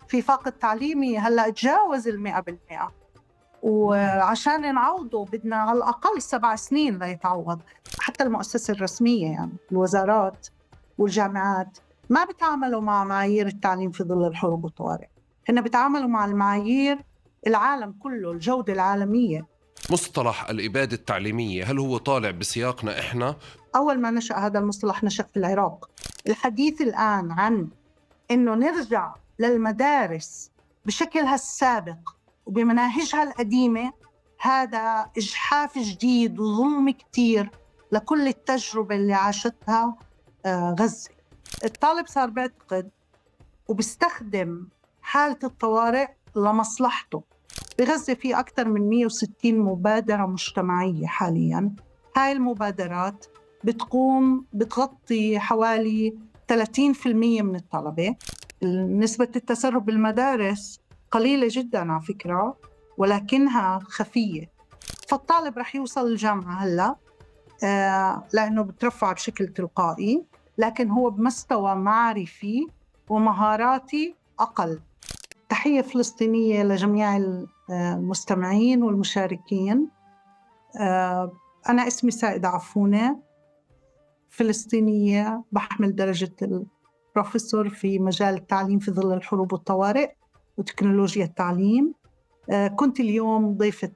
في فاقد تعليمي هلأ تجاوز 100%، وعشان نعوضه بدنا على الأقل 7 سنين ليتعوض. حتى المؤسسة الرسمية يعني الوزارات والجامعات ما بيتعاملوا مع معايير التعليم في ظل الحروب والطوارئ، هن بيتعاملوا مع المعايير العالم كله، الجودة العالمية. مصطلح الإبادة التعليمية هل هو طالع بسياقنا إحنا؟ أول ما نشأ هذا المصطلح نشأ في العراق. الحديث الآن عن إنه نرجع للمدارس بشكلها السابق وبمناهجها القديمة، هذا إجحاف جديد وظلم كتير لكل التجربة اللي عاشتها غزة. الطالب صار بيعتقد وبيستخدم حالة الطوارئ لمصلحته. بغزة في أكثر من 160 مبادرة مجتمعية حالياً. هاي المبادرات بتغطي حوالي 30% من الطلبة. نسبة التسرب بالمدارس قليلة جداً على فكرة، ولكنها خفية. فالطالب رح يوصل الجامعة هلأ لأنه بترفع بشكل تلقائي، لكن هو بمستوى معرفي ومهاراتي أقل. تحية فلسطينية لجميع المستمعين والمشاركين. أنا اسمي سائدة عفونة، فلسطينية، بحمل درجة البروفيسور في مجال التعليم في ظل الحروب والطوارئ وتكنولوجيا التعليم. كنت اليوم ضيفة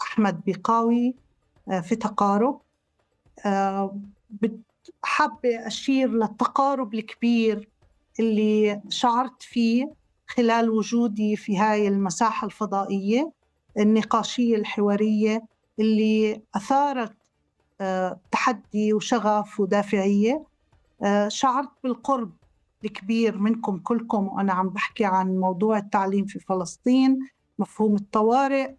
أحمد بيقاوي في تقارب. حابة أشير للتقارب الكبير اللي شعرت فيه خلال وجودي في هاي المساحة الفضائية النقاشية الحوارية اللي أثارت تحدي وشغف ودافعية. شعرت بالقرب الكبير منكم كلكم وأنا عم بحكي عن موضوع التعليم في فلسطين، مفهوم الطوارئ،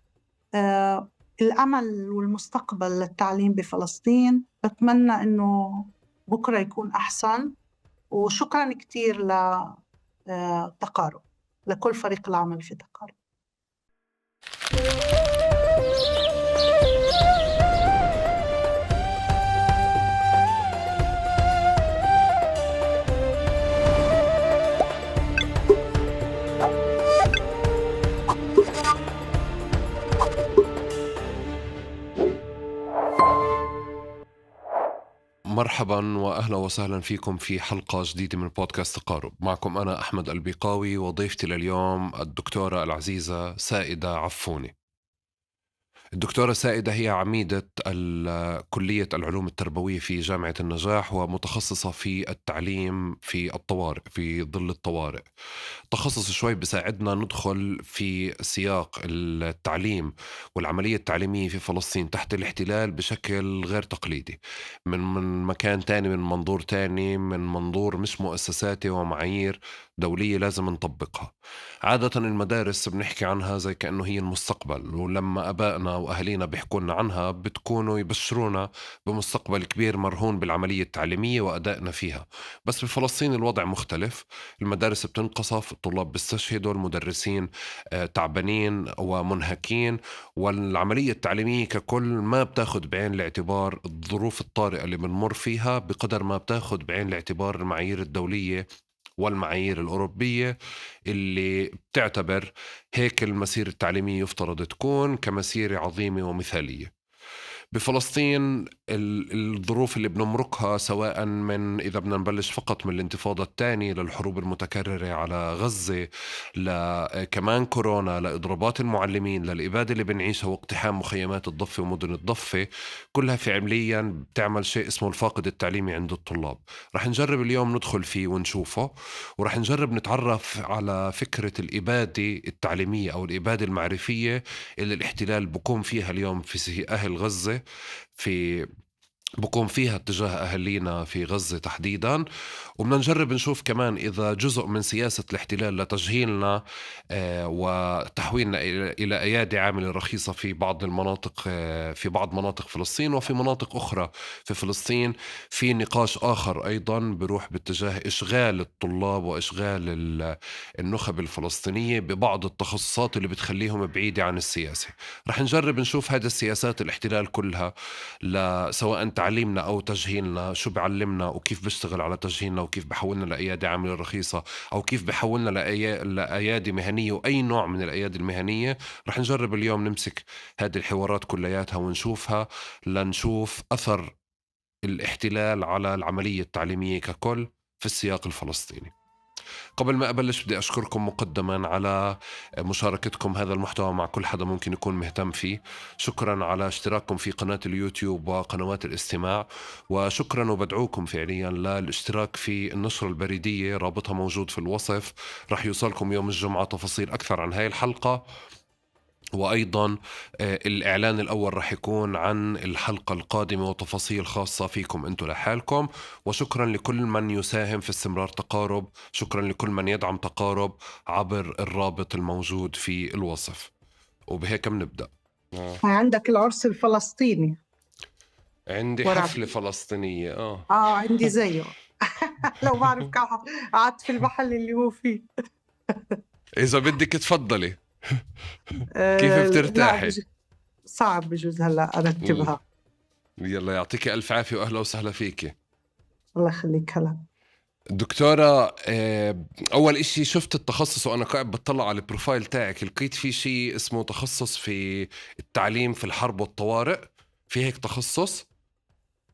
الأمل والمستقبل للتعليم بفلسطين. بتمنى أنه بكرة يكون أحسن، وشكرا كتير لتقارب، لكل فريق العمل في تقارب. مرحبا وأهلا وسهلا فيكم في حلقة جديدة من بودكاست تقارب. معكم أنا أحمد البيقاوي وضيفتي لليوم الدكتورة العزيزة سائدة عفوني. الدكتورة سائدة هي عميدة كلية العلوم التربوية في جامعة النجاح ومتخصصة في التعليم في الطوارئ في ظل الطوارئ. تخصص شوي بساعدنا ندخل في سياق التعليم والعملية التعليمية في فلسطين تحت الاحتلال بشكل غير تقليدي، من مكان تاني، من منظور تاني، من منظور مش مؤسساتي ومعايير دولية لازم نطبقها. عادة المدارس بنحكي عنها زي كأنه هي المستقبل، ولما أبائنا وأهالينا بيحكونا عنها بتكونوا يبشرونا بمستقبل كبير مرهون بالعملية التعليمية وأدائنا فيها. بس بفلسطين الوضع مختلف، المدارس بتنقصف، الطلاب بيستشهدوا، المدرسين تعبانين ومنهكين، والعملية التعليمية ككل ما بتاخد بعين الاعتبار الظروف الطارئة اللي بنمر فيها بقدر ما بتاخد بعين الاعتبار المعايير الدولية والمعايير الأوروبية اللي بتعتبر هيك المسيرة التعليمية يفترض تكون كمسيرة عظيمة ومثالية. بفلسطين الظروف اللي بنمرقها، سواء من إذا بدنا نبلش فقط من الانتفاضة الثانية للحروب المتكررة على غزة، كمان كورونا، لإضرابات المعلمين، للإبادة اللي بنعيشها واقتحام مخيمات الضفة ومدن الضفة، كلها فعليا بتعمل شيء اسمه الفاقد التعليمي عند الطلاب. رح نجرب اليوم ندخل فيه ونشوفه، ورح نجرب نتعرف على فكرة الإبادة التعليمية أو الإبادة المعرفية اللي الاحتلال بقوم فيها اليوم في أهل غزة، في بقوم فيها اتجاه أهالينا في غزة تحديدا. وبدنا نجرب نشوف كمان إذا جزء من سياسة الاحتلال لتجهيلنا وتحويلنا إلى أيادي عاملة رخيصة في بعض المناطق، في بعض مناطق فلسطين وفي مناطق أخرى في فلسطين، في نقاش آخر أيضا بروح باتجاه إشغال الطلاب وإشغال النخب الفلسطينية ببعض التخصصات اللي بتخليهم بعيدة عن السياسة. رح نجرب نشوف هذه السياسات الاحتلال كلها، سواء تعليمنا أو تجهيلنا شو بيعلمنا وكيف بيشتغل على تجهيلنا وكيف بحولنا لأيادي عاملة رخيصة أو كيف بحولنا لأيادي مهنية وأي نوع من الأيادي المهنية. رح نجرب اليوم نمسك هذه الحوارات كلياتها ونشوفها لنشوف أثر الاحتلال على العملية التعليمية ككل في السياق الفلسطيني. قبل ما أبلش بدي أشكركم مقدما على مشاركتكم هذا المحتوى مع كل حدا ممكن يكون مهتم فيه. شكرا على اشتراككم في قناة اليوتيوب وقنوات الاستماع، وشكرا وبدعوكم فعليا للاشتراك في النشرة البريدية، رابطها موجود في الوصف. رح يوصلكم يوم الجمعة تفاصيل أكثر عن هاي الحلقة، وأيضا الإعلان الأول رح يكون عن الحلقة القادمة وتفاصيل خاصة فيكم أنتم لحالكم. وشكرا لكل من يساهم في استمرار تقارب، شكرا لكل من يدعم تقارب عبر الرابط الموجود في الوصف. وبهيك بنبدأ. عندك العرس الفلسطيني عندي وراك. حفلة فلسطينية عندي زيه. لو بعرف قعدت في المحل اللي هو فيه. إذا بدك تفضلي. كيف لا بترتاحي؟ صعب بجوز هلا ارتبها. يلا يعطيك ألف عافية وأهلا وسهلا فيكي. الله يخليك. هلا دكتورة، أول إشي شفت التخصص وأنا قاعد بطلع على البروفايل تاعك، لقيت في شيء اسمه تخصص في التعليم في الحرب والطوارئ. في هيك تخصص؟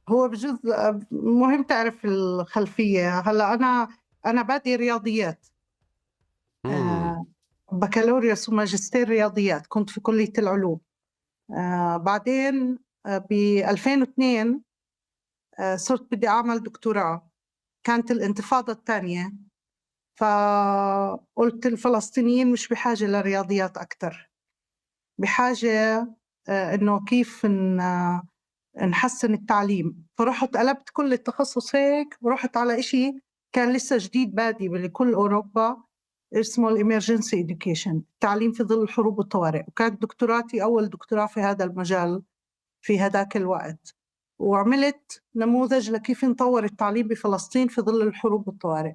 هو بجوز مهم تعرف الخلفية. هلا أنا بادئ رياضيات، مم. آه، بكالوريوس وماجستير رياضيات، كنت في كلية العلوم. بعدين ب 2002 صرت بدي أعمل دكتوراه. كانت الانتفاضة الثانية، فقلت الفلسطينيين مش بحاجة لرياضيات أكتر، بحاجة إنه كيف نحسن التعليم. فرحت قلبت كل التخصص هيك ورحت على إشي كان لسه جديد بادي بكل أوروبا، اسمه الإمرجنسي إديوكيشن، التعليم في ظل الحروب والطوارئ. وكانت دكتوراتي أول دكتوراه في هذا المجال في هذاك الوقت، وعملت نموذج لكيف نطور التعليم بفلسطين في ظل الحروب والطوارئ.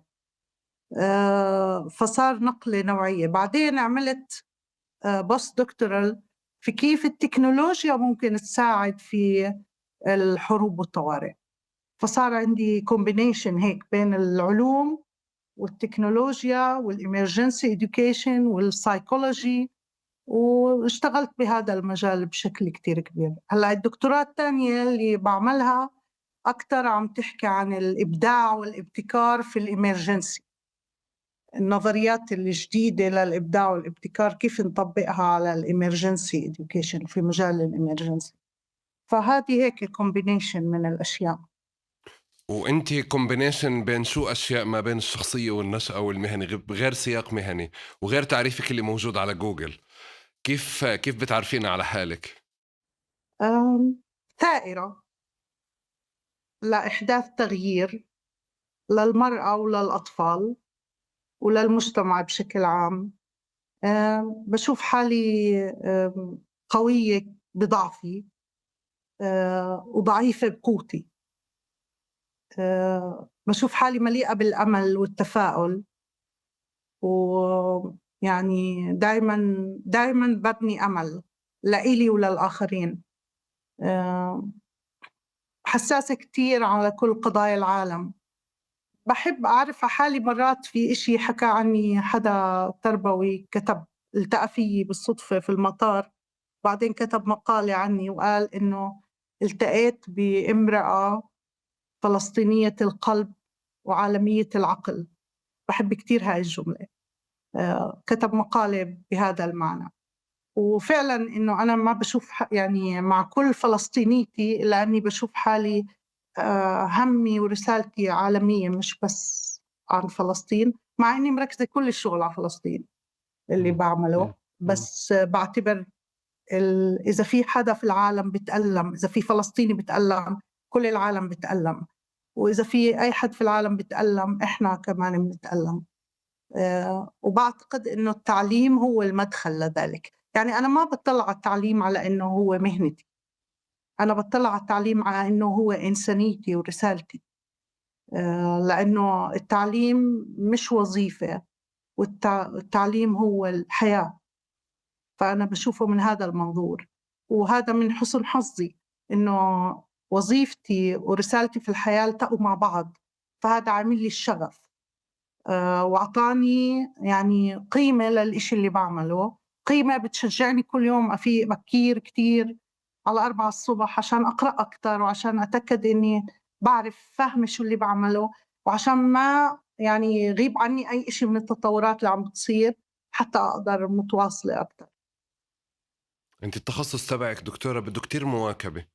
فصار نقلة نوعية. بعدين عملت بوست دكتورال في كيف التكنولوجيا ممكن تساعد في الحروب والطوارئ. فصار عندي كومبينيشن هيك بين العلوم والتكنولوجيا والإمرجنسي إديوكيشن والسايكولوجي، واشتغلت بهذا المجال بشكل كتير كبير. هلأ الدكتوراه الثانية اللي بعملها أكتر عم تحكي عن الإبداع والابتكار في الإمرجنسي، النظريات الجديدة للإبداع والابتكار كيف نطبقها على الإمرجنسي إديوكيشن في مجال الإمرجنسي. فهذه هيك كومبينيشن من الأشياء. وانتي كومبينيشن بين شو أشياء ما بين الشخصية والنشأة والمهني، غير سياق مهني وغير تعريفك اللي موجود على جوجل. كيف بتعرفينا على حالك؟ ثائرة لإحداث تغيير للمرأة وللأطفال وللمجتمع بشكل عام. بشوف حالي قوية بضعفي، وضعيفة بقوتي. بشوف حالي مليئة بالأمل والتفاؤل، ويعني دايما ببني أمل لإلي وللآخرين. حساسة كتير على كل قضايا العالم. بحب أعرف حالي مرات في إشي حكى عني حدا تربوي، كتب التقى فيي بالصدفة في المطار، بعدين كتب مقالة عني وقال إنه التقيت بامرأة فلسطينية القلب وعالمية العقل. بحب كتير هاي الجملة. كتب مقالة بهذا المعنى. وفعلا إنه أنا ما بشوف يعني مع كل فلسطينيتي إلا أني بشوف حالي همي ورسالتي عالمية، مش بس عن فلسطين، مع أني مركزة كل الشغل على فلسطين اللي بعمله. بس بعتبر إذا في حدا في العالم بتألم، إذا في فلسطيني بتألم، كل العالم بتألم. وإذا في أي حد في العالم بتألم، إحنا كمان بنتألم. وبعتقد إنه التعليم هو المدخل لذلك. يعني أنا ما بطلع على التعليم على إنه هو مهنتي، أنا بطلع على التعليم على إنه هو إنسانيتي ورسالتي. لأنه التعليم مش وظيفة، والتعليم هو الحياة. فأنا بشوفه من هذا المنظور، وهذا من حسن حظي إنه وظيفتي ورسالتي في الحياة التقوا مع بعض. فهذا عامل لي الشغف وأعطاني يعني قيمة للإشي اللي بعمله، قيمة بتشجعني كل يوم أفيق بكير كتير على 4 الصبح عشان أقرأ أكتر، وعشان أتأكد إني بعرف فاهمة شو اللي بعمله، وعشان ما يعني يغيب عني أي إشي من التطورات اللي عم بتصير حتى أقدر متواصلة أكتر. أنت التخصص تبعك دكتورة بده كتير مواكبة.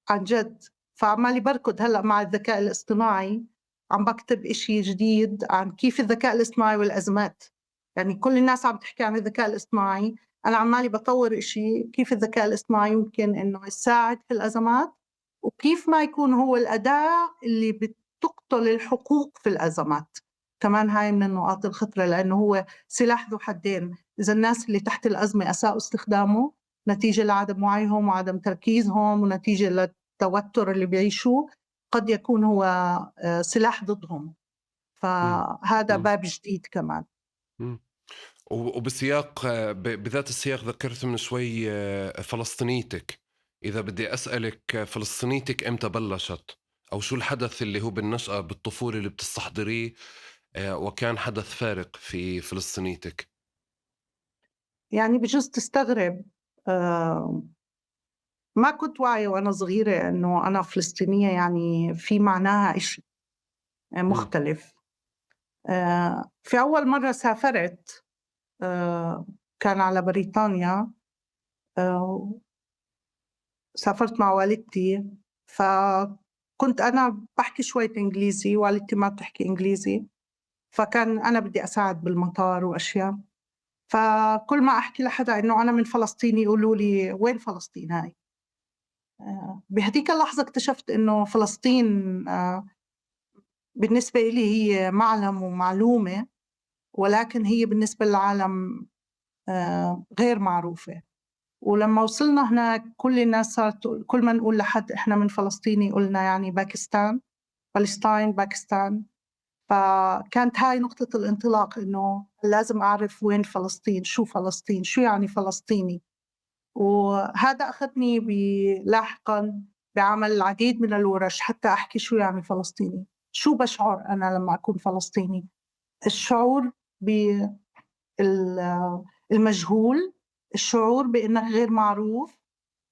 عن جد. فعمالي بركض هلأ مع الذكاء الاصطناعي، عم بكتب إشي جديد عن كيف الذكاء الاصطناعي والأزمات. يعني كل الناس عم تحكي عن الذكاء الاصطناعي، أنا عمالي بطور إشي كيف الذكاء الاصطناعي يمكن إنه يساعد في الأزمات، وكيف ما يكون هو الأداة اللي بتقتل الحقوق في الأزمات. كمان هاي من النقاط الخطرة، لأنه هو سلاح ذو حدين. إذا الناس اللي تحت الأزمة أساءوا استخدامه نتيجة لعدم وعيهم وعدم تركيزهم ونتيجة التوتر اللي بيعيشوه، قد يكون هو سلاح ضدهم. إمم، فهذا إمم، باب جديد كمان. إمم. وبسياق بذات السياق ذكرت من شوي فلسطينيتك. إذا بدي أسألِك فلسطينيتك إمتى بلّشت؟ أو شو الحدث اللي هو بالنشأة بالطفولة اللي بتستحضريه وكان حدث فارق في فلسطينيتك؟ يعني بجوز تستغرب، آآ ما كنت واعية وأنا صغيرة إنه أنا فلسطينية، يعني في معناها إشي إمم، مختلف. في أول مرة سافرت آآ كان على بريطانيا. آآ سافرت مع والدتي، فكنت أنا باحكي شوية إنجليزي، والدتي ما بتحكي إنجليزي، فكان أنا بدي أساعد بالمطار وأشياء. فكل ما أحكي لحدا إنه أنا من فلسطين يقولوا لي: "وين فلسطين هاي؟" بهديك اللحظة اكتشفت إنه فلسطين بالنسبة إلي هي معلم ومعلومة، ولكن هي بالنسبة للعالم غير معروفة. ولمّا وصلنا هناك كل الناس صارت كل ما نقول لحد إحنا من فلسطين يقول لنا يعني باكستان، فلسطين، باكستان. فكانت هاي نقطة الانطلاق، إنه لازم أعرف وين فلسطين، شو فلسطين، شو يعني فلسطيني. وهذا أخذني لاحقًا بعمل العديد من الورش حتى أحكي شو يعني فلسطيني، شو باشعر أنا لمّا أكون فلسطيني. الشعور ال المجهول، الشعور بإنك غير معروف،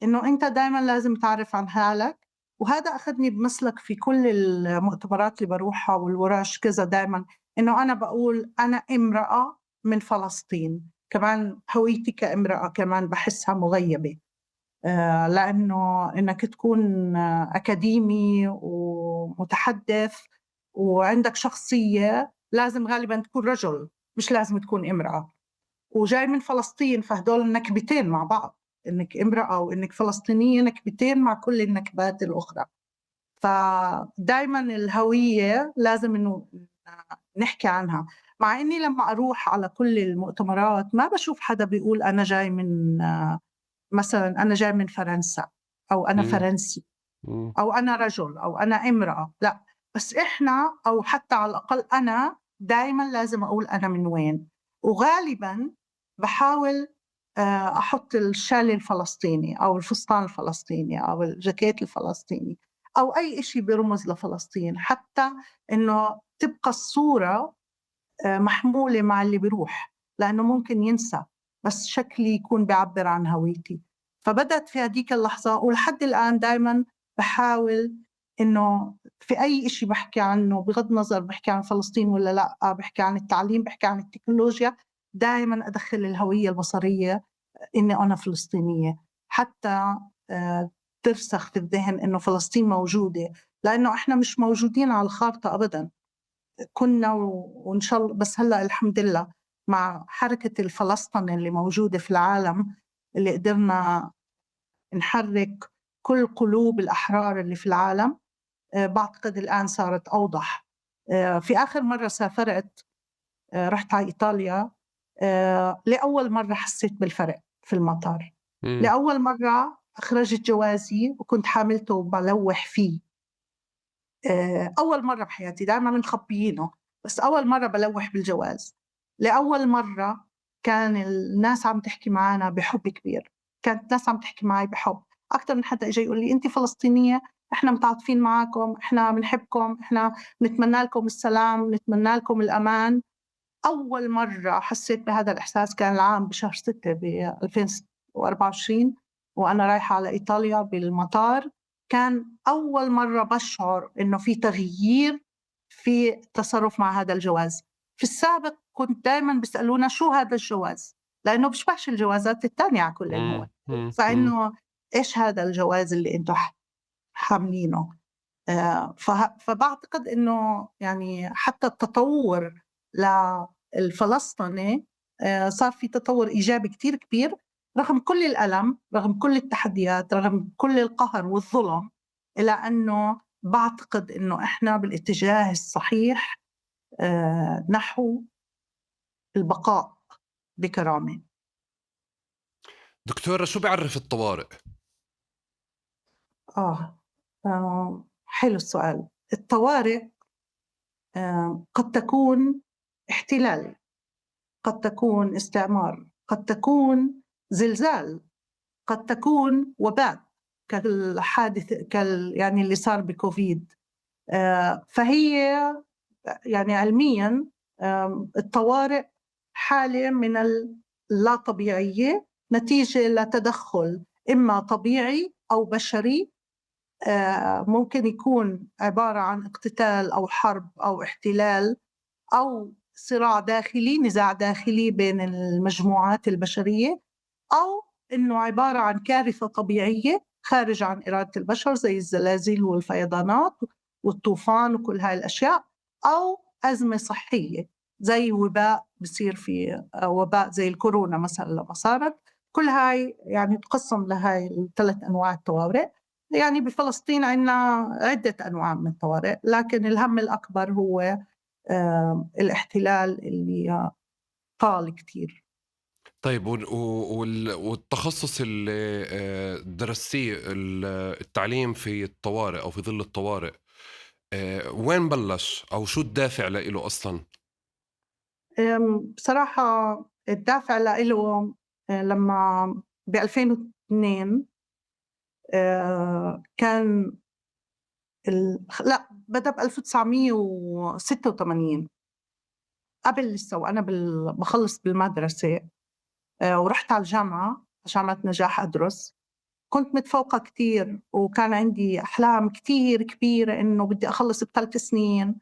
إنه أنت دايمًا لازم تعرف عن حالك. وهذا أخدني بمسلك في كل المؤتمرات اللي باروحها والورش كذا دايمًا، إنه أنا باقول أنا امرأة من فلسطين. كمان هويتي كامرأة كمان باحسها مغيبة، لإنه إنك تكون أكاديمي ومتحدث وعندك شخصية لازم غالبًا تكون رجل، مش لازم تكون امرأة. وجاي من فلسطين، فهدول نكبتين مع بعض، إنِّك امرأة وإنِّك فلسطينية نكبتين مع كل النكبات الأخرى. فدايمًا الهوية لازم إنه نحكي عنها، مع إني لمّا أروح على كل المؤتمرات ما باشوف حدا بيقول أنا جاي من مثلًا أنا جاي من فرنسا، أو أنا إمم، فرنسي، إمم، أو أنا رجل، أو أنا امرأة، لأ. بس إحنا أو حتى على الأقل أنا دايمًا لازم أقول أنا من وين. وغالبًا باحاول أحُط الشال الفلسطيني أو الفستان الفلسطيني أو الجاكيت الفلسطيني أو أي إشي بيرمز لفلسطين، حتى إنه تبقى الصورة محمولة مع اللي بيروح، لإنه ممكن ينسى، بس شكلي يكون بيعبّر عن هويتي. فبدأت في هاديك اللحظة، ولحد الآن دايمًا باحاول إنه في أي إشي باحكي عنه بغض النظر باحكي عن فلسطين والّا لأ، باحكي عن التعليم، باحكي عن التكنولوجيا، دايمًا أدخّل الهوية البصرية إني أنا فلسطينية، حتى آآ ترسخ في الذهن إنه فلسطين موجودة، لإنه إحنا مش موجودين على الخارطة أبدًا. كنا وإن شاء بس هلأ الحمد لله مع حركة الفلسطنة اللي موجودة في العالم، اللي قدرنا نحرّك كل قلوب الأحرار اللي في العالم. باعتقد الآن صارت أوضح. في آخر مرّة سافرت رُحت على إيطاليا. لأول مرّة حسّيت بالفرق في المطار، إمم، لأول مرّة أخرجت جوازي وكنت حاملته وبالوّح فيه. أول مرّة بحياتي، دايمًا مخبيينه، بس أول مرّة بالوّح بالجواز. لأول مرّة كان الناس عم تحكي معانا بحُب كبير، كانت الناس عم تحكي معي بحُب، أكتر من حدا إجا يقول لي: "أنتِ فلسطينية؟" إحنا متعاطفين معاكم، إحنا بنحبكم، إحنا نتمنى لكم السلام، نتمنى لكم الأمان. أول مرة حسيت بهذا الإحساس كان العام بشهر 6 ب2024 وأنا رايحة على إيطاليا بالمطار. كان أول مرة بشعر إنه في تغيير في التصرف مع هذا الجواز. في السابق كنت دائما بيسألونا شو هذا الجواز، لأنه بيشبهش الجوازات التانية على كل المواد. فإنه إيش هذا الجواز اللي أنتم حاملينه. فبعتقد إنه يعني حتى التطور للفلسطيني صار في تطور إيجابي كتير كبير، رغم كل الألم، رغم كل التحديات، رغم كل القهر والظلم، إلى أنه بعتقد إنه إحنا بالاتجاه الصحيح نحو البقاء بكرامة. دكتورة، شو بيعرف الطوارئ؟ حلو السؤال. الطوارئ قد تكون احتلال، قد تكون استعمار، قد تكون زلزال، قد تكون وباء كالحادث يعني اللي صار بكوفيد. فهي يعني علميا الطوارئ حالة من اللا طبيعية نتيجة لتدخل إما طبيعي أو بشري. ممكن يكون عبارة عن اقتتال أو حرب أو احتلال أو صراع داخلي، نزاع داخلي بين المجموعات البشرية، أو إنه عبارة عن كارثة طبيعية خارج عن إرادة البشر زي الزلازل والفيضانات والطوفان وكل هاي الأشياء، أو أزمة صحية زي وباء بصير في وباء زي الكورونا مثلا لما صارت. كل هاي يعني تقسم لهاي الثلاث أنواع الطوارئ. يعني بفلسطين عندنا عدة أنواع من الطوارئ، لكن الهم الأكبر هو الاحتلال اللي طال كتير. طيب والتخصص اللي درستيه التعليم في الطوارئ أو في ظل الطوارئ، وين بلش أو شو الدافع له أصلاً؟ بصراحة الدافع له لما ب2002 كان لا بدأ ب1986 قبل لسه وأنا بخلص بالمدرسة. ورحت على الجامعة، جامعة نجاح أدرس. كنت متفوقة كتير وكان عندي أحلام كتير كبيرة إنه بدي أخلص ب3 سنين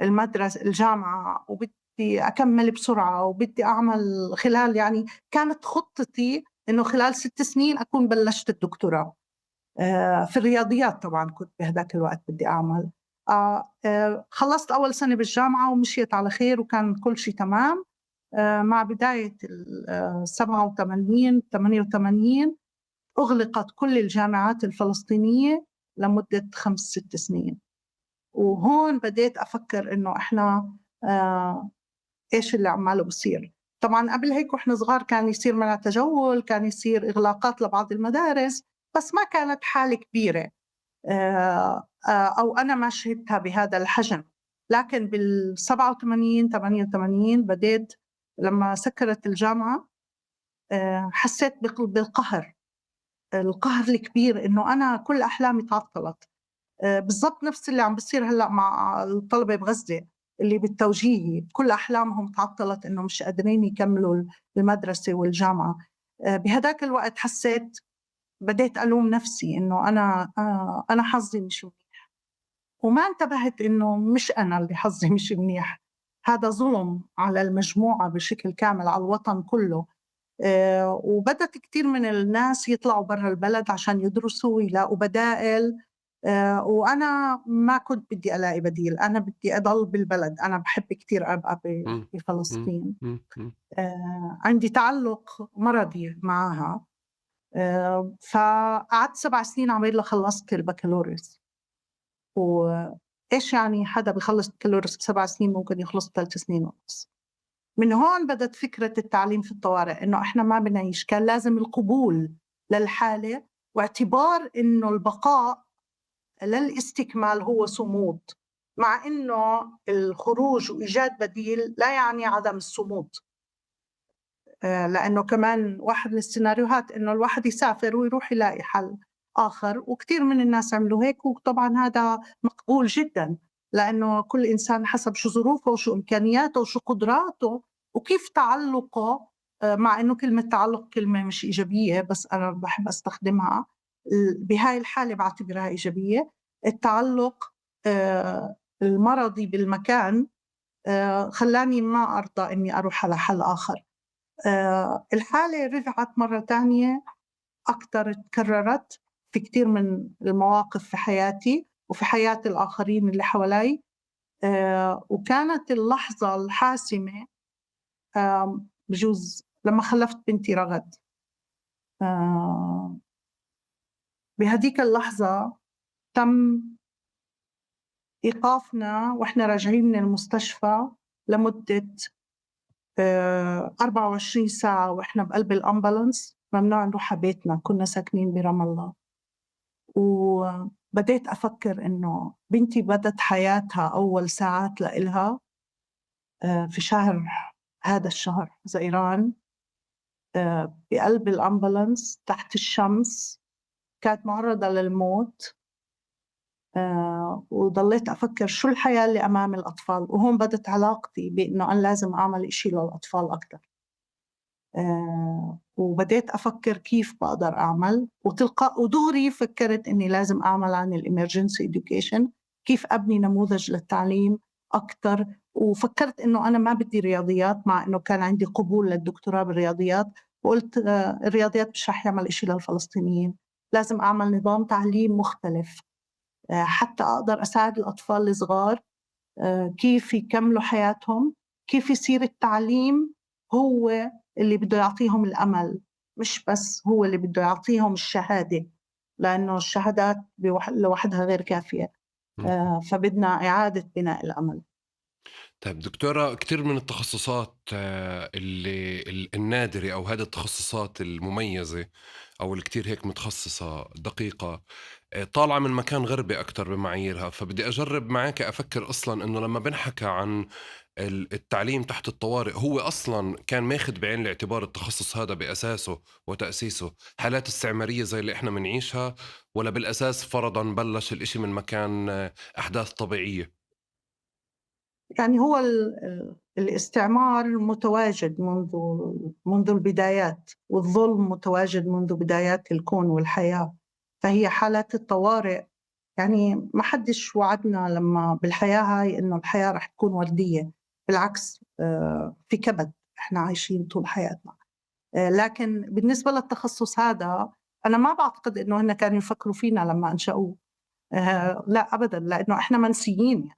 المدرسة الجامعة، وبدي أكمل بسرعة، وبدي أعمل خلال يعني كانت خطتي إنه خلال 6 سنين أكون بلشت الدكتوراه. في الرياضيات طبعا كنت بهذاك الوقت بدي أعمل. خلصت أول سنة بالجامعة ومشيت على خير وكان كل شيء تمام. مع بداية 87 88 أغلقت كل الجامعات الفلسطينية لمدة 5 6 سنين. وهون بديت أفكر إنه إحنا إيش اللي عماله بصير. طبعا قبل هيك وإحنا صغار كان يصير منع تجول، كان يصير إغلاقات لبعض المدارس، بس ما كانت حالة كبيرة أو أنا ما شهدتها بهذا الحجم. لكن بال87 88 بديت لما سكرت الجامعة حسيت بالقهر، القهر الكبير إنه أنا كل أحلامي تعطلت. بالضبط نفس اللي عم بيصير هلأ مع الطلبة بغزة اللي بالتوجيهي كل أحلامهم تعطلت إنه مش قادرين يكملوا المدرسة والجامعة. بهداك الوقت حسيت بديت ألوم نفسي إنه أنا حظي مش منيح، وما انتبهت إنه مش أنا اللي حظي مش منيح. هذا ظلم على المجموعة بشكل كامل، على الوطن كله. وبدت كتير من الناس يطلعوا برا البلد عشان يدرسوا ويلاقوا بدائل. وأنا ما كنت بدي ألاقي بديل، أنا بدي أضل بالبلد، أنا بحب كتير أبقى بفلسطين. عندي تعلق مرضي معها. فقعدت 7 سنين عمال خلصت البكالوريوس. وإيش يعني حدا بيخلص بكالوريوس ب7 سنين ممكن يخلص ب3 سنين ونص. من هون بدت فكرة التعليم في الطوارئ، إنه إحنا ما بنعيش، كان لازم القبول للحالة واعتبار إنه البقاء للاستكمال هو صمود، مع إنه الخروج وإيجاد بديل لا يعني عدم الصمود. لأنه كمان واحد من السيناريوهات إنه الواحد يسافر ويروح يلاقي حل، آخر، وكتير من الناس عملوا هيك، وطبعًا هذا مقبول جدًا، لإنه كل إنسان حسب شو ظروفه وشو إمكانياته وشو قدراته وكيف تعلُّقه. مع إنه كلمة تعلُّق كلمة مش إيجابية، بس أنا باحب أستخدمها. بهاي الحالة باعتبرها إيجابية. التعلُّق المرضي بالمكان خلّاني ما أرضى إني أروح على حل آخر. الحالة رجعت مرّة تانية أكتر، اتكررت في كتير من المواقف في حياتي وفي حياة الآخرين اللي حوالي. وكانت اللحظة الحاسمة بجوز لما خلفت بنتي رغد. بهديك اللحظة تم إيقافنا وإحنا راجعين من المستشفى لمدة 24 ساعة، وإحنا بقلب الأمبولانس ممنوع نروح على بيتنا، كنا ساكنين برام الله. وبديت أفكر إنه بنتي بدت حياتها أول ساعات لإلها في شهر، هذا الشهر ذقيران، بقلب الأمبولانس تحت الشمس، كانت معرضة للموت. وضليت أفكر شو الحياة اللي أمام الأطفال، وهون بدت علاقتي بإنه أنا لازم أعمل إشي للأطفال أكتر. وبديت أفكر كيف بقدر أعمل، ودغري فكرت إني لازم أعمل عن الإمرجنسي إدوكيشن، كيف أبني نموذج للتعليم أكتر. وفكرت إنه أنا ما بدي رياضيات، مع إنه كان عندي قبول للدكتوراه بالرياضيات، وقلت الرياضيات مش رح يعمل إشي للفلسطينيين، لازم أعمل نظام تعليم مختلف حتى أقدر أساعد الأطفال الصغار كيف يكملوا حياتهم، كيف يصير التعليم هو اللي بده يعطيهم الأمل، مش بس هو اللي بده يعطيهم الشهادة، لأنه الشهادات لوحدها غير كافية. فبدنا إعادة بناء الأمل. طيب دكتورة، كتير من التخصصات النادرة أو هذه التخصصات المميزة أو الكتير هيك متخصصة دقيقة طالعة من مكان غربي أكتر بمعاييرها، فبدي أجرب معاك أفكر أصلا إنه لما بنحكى عن التعليم تحت الطوارئ، هو أصلا كان ماخد بعين الاعتبار التخصص هذا بأساسه وتأسيسه حالات استعمارية زي اللي إحنا منعيشها، ولا بالأساس فرضا بلش الإشي من مكان أحداث طبيعية؟ يعني هو الاستعمار متواجد منذ البدايات، والظلم متواجد منذ بدايات الكون والحياة. فهي حالات الطوارئ، يعني ما حدش وعدنا لما بالحياة هاي إنه الحياة رح تكون وردية. بالعكس، في كبد إحنا عايشين طول حياتنا. لكن بالنسبة للتخصص هذا أنا ما بعتقد إنه هن كانوا يفكروا فينا لما أنشأوه. لا أبدا، لأنه إحنا منسيين.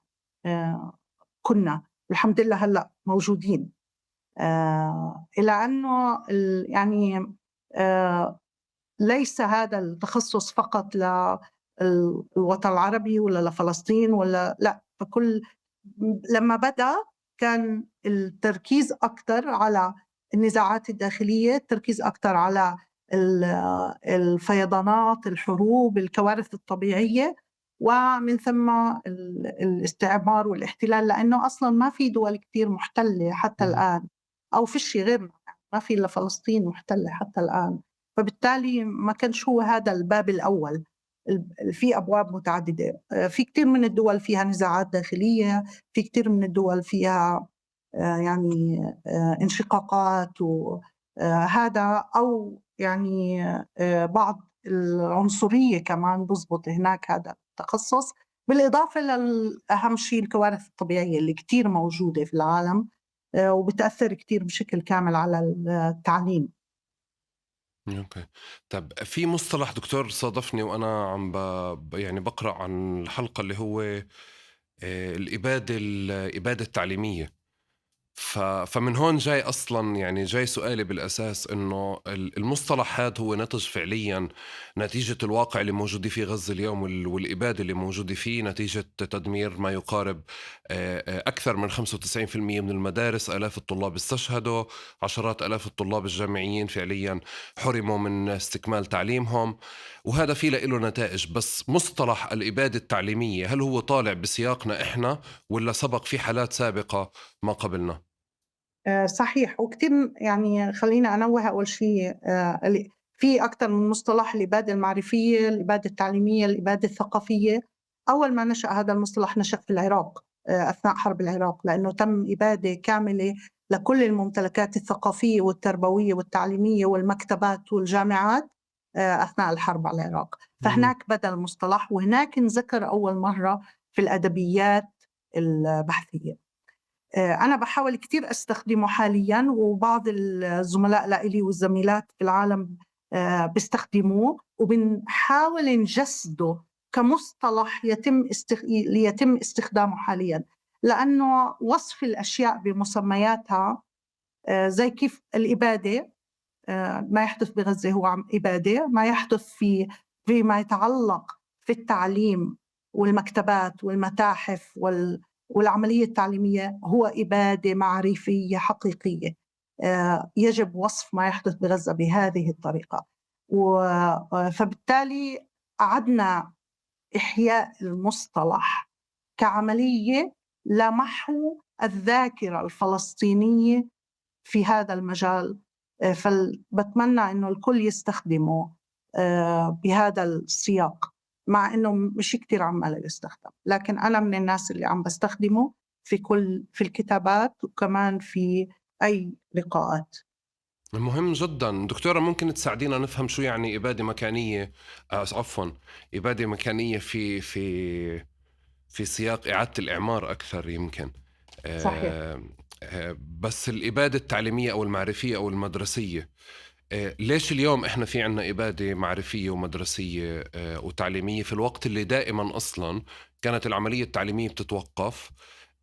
كنا الحمد لله هلأ موجودين. إلى أنه يعني ليس هذا التخصص فقط للوطن العربي ولا لفلسطين ولا لا، فكل لما بدأ كان التركيز أكتر على النزاعات الداخلية، التركيز أكتر على الفيضانات، الحروب، الكوارث الطبيعية، ومن ثم الاستعمار والاحتلال، لأنه أصلا ما في دول كتير محتلة حتى الآن، أو فيش غيرنا، ما في إلا فلسطين محتلة حتى الآن. فبالتالي ما كانش هو هذا الباب الأول. في أبواب متعددة. في كتير من الدول فيها نزاعات داخلية، في كتير من الدول فيها يعني انشقاقات، وهذا أو يعني بعض العنصرية كمان بزبط هناك هذا التخصص، بالإضافة للأهم شيء الكوارث الطبيعية اللي كتير موجودة في العالم وبتأثر كتير بشكل كامل على التعليم. اوكي. طب في مصطلح دكتور صادفني وانا عم يعني بقرا عن الحلقه اللي هو الاباده التعليميه. فمن هون جاي أصلا، يعني جاي سؤالي بالأساس إنه المصطلح هذا هو نتج فعليا نتيجة الواقع اللي موجود فيه غزة اليوم والإبادة اللي موجودة فيه نتيجة تدمير ما يقارب أكثر من 95% من المدارس. آلاف الطلاب استشهدوا، عشرات آلاف الطلاب الجامعيين فعليا حرموا من استكمال تعليمهم، وهذا فيه له نتائج. بس مصطلح الإبادة التعليمية هل هو طالع بسياقنا إحنا ولا سبق في حالات سابقة ما قبلنا؟ صحيح، وكتير يعني خلّيني أنوّه أول شيء في أكثر من مصطلح: الإبادة المعرفية، الإبادة التعليمية، الإبادة الثقافية. أول ما نشأ هذا المصطلح نشأ في العراق أثناء حرب العراق، لأنه تم إبادة كاملة لكل الممتلكات الثقافية والتربوية والتعليمية والمكتبات والجامعات أثناء الحرب على العراق. فهناك بدأ المصطلح، وهناك انذكر أول مرة في الأدبيات البحثية. أنا بحاول كتير أستخدمه حالياً، وبعض الزملاء لإلي والزميلات في العالم بيستخدموه، وبنحاول نجسده كمصطلح ليتم استخدامه حالياً، لأنه وصف الأشياء بمسمياتها زي كيف الإبادة، ما يحدث بغزة هو إبادة، ما يحدث فيما يتعلق في التعليم والمكتبات والمتاحف والعملية التعليمية هو إبادة معرفية حقيقية. يجب وصف ما يحدث بغزة بهذه الطريقة. فبالتالي أعدنا إحياء المصطلح كعملية لمحو الذاكرة الفلسطينية في هذا المجال. فبتمنى إنه الكل يستخدمه بهذا السياق، مع إنه مش كتير عمال يستخدم، لكن أنا من الناس اللي عم بستخدمه في الكتابات وكمان في أي لقاءات. مهم جدا دكتورة، ممكن تساعدينا نفهم شو يعني إبادة مكانية، عفوا، إبادة مكانية في سياق إعادة الإعمار أكثر يمكن. صحيح. بس الإبادة التعليمية أو المعرفية أو المدرسية، ليش اليوم إحنا في عنا إبادة معرفية ومدرسية وتعليمية في الوقت اللي دائما أصلا كانت العملية التعليمية بتتوقف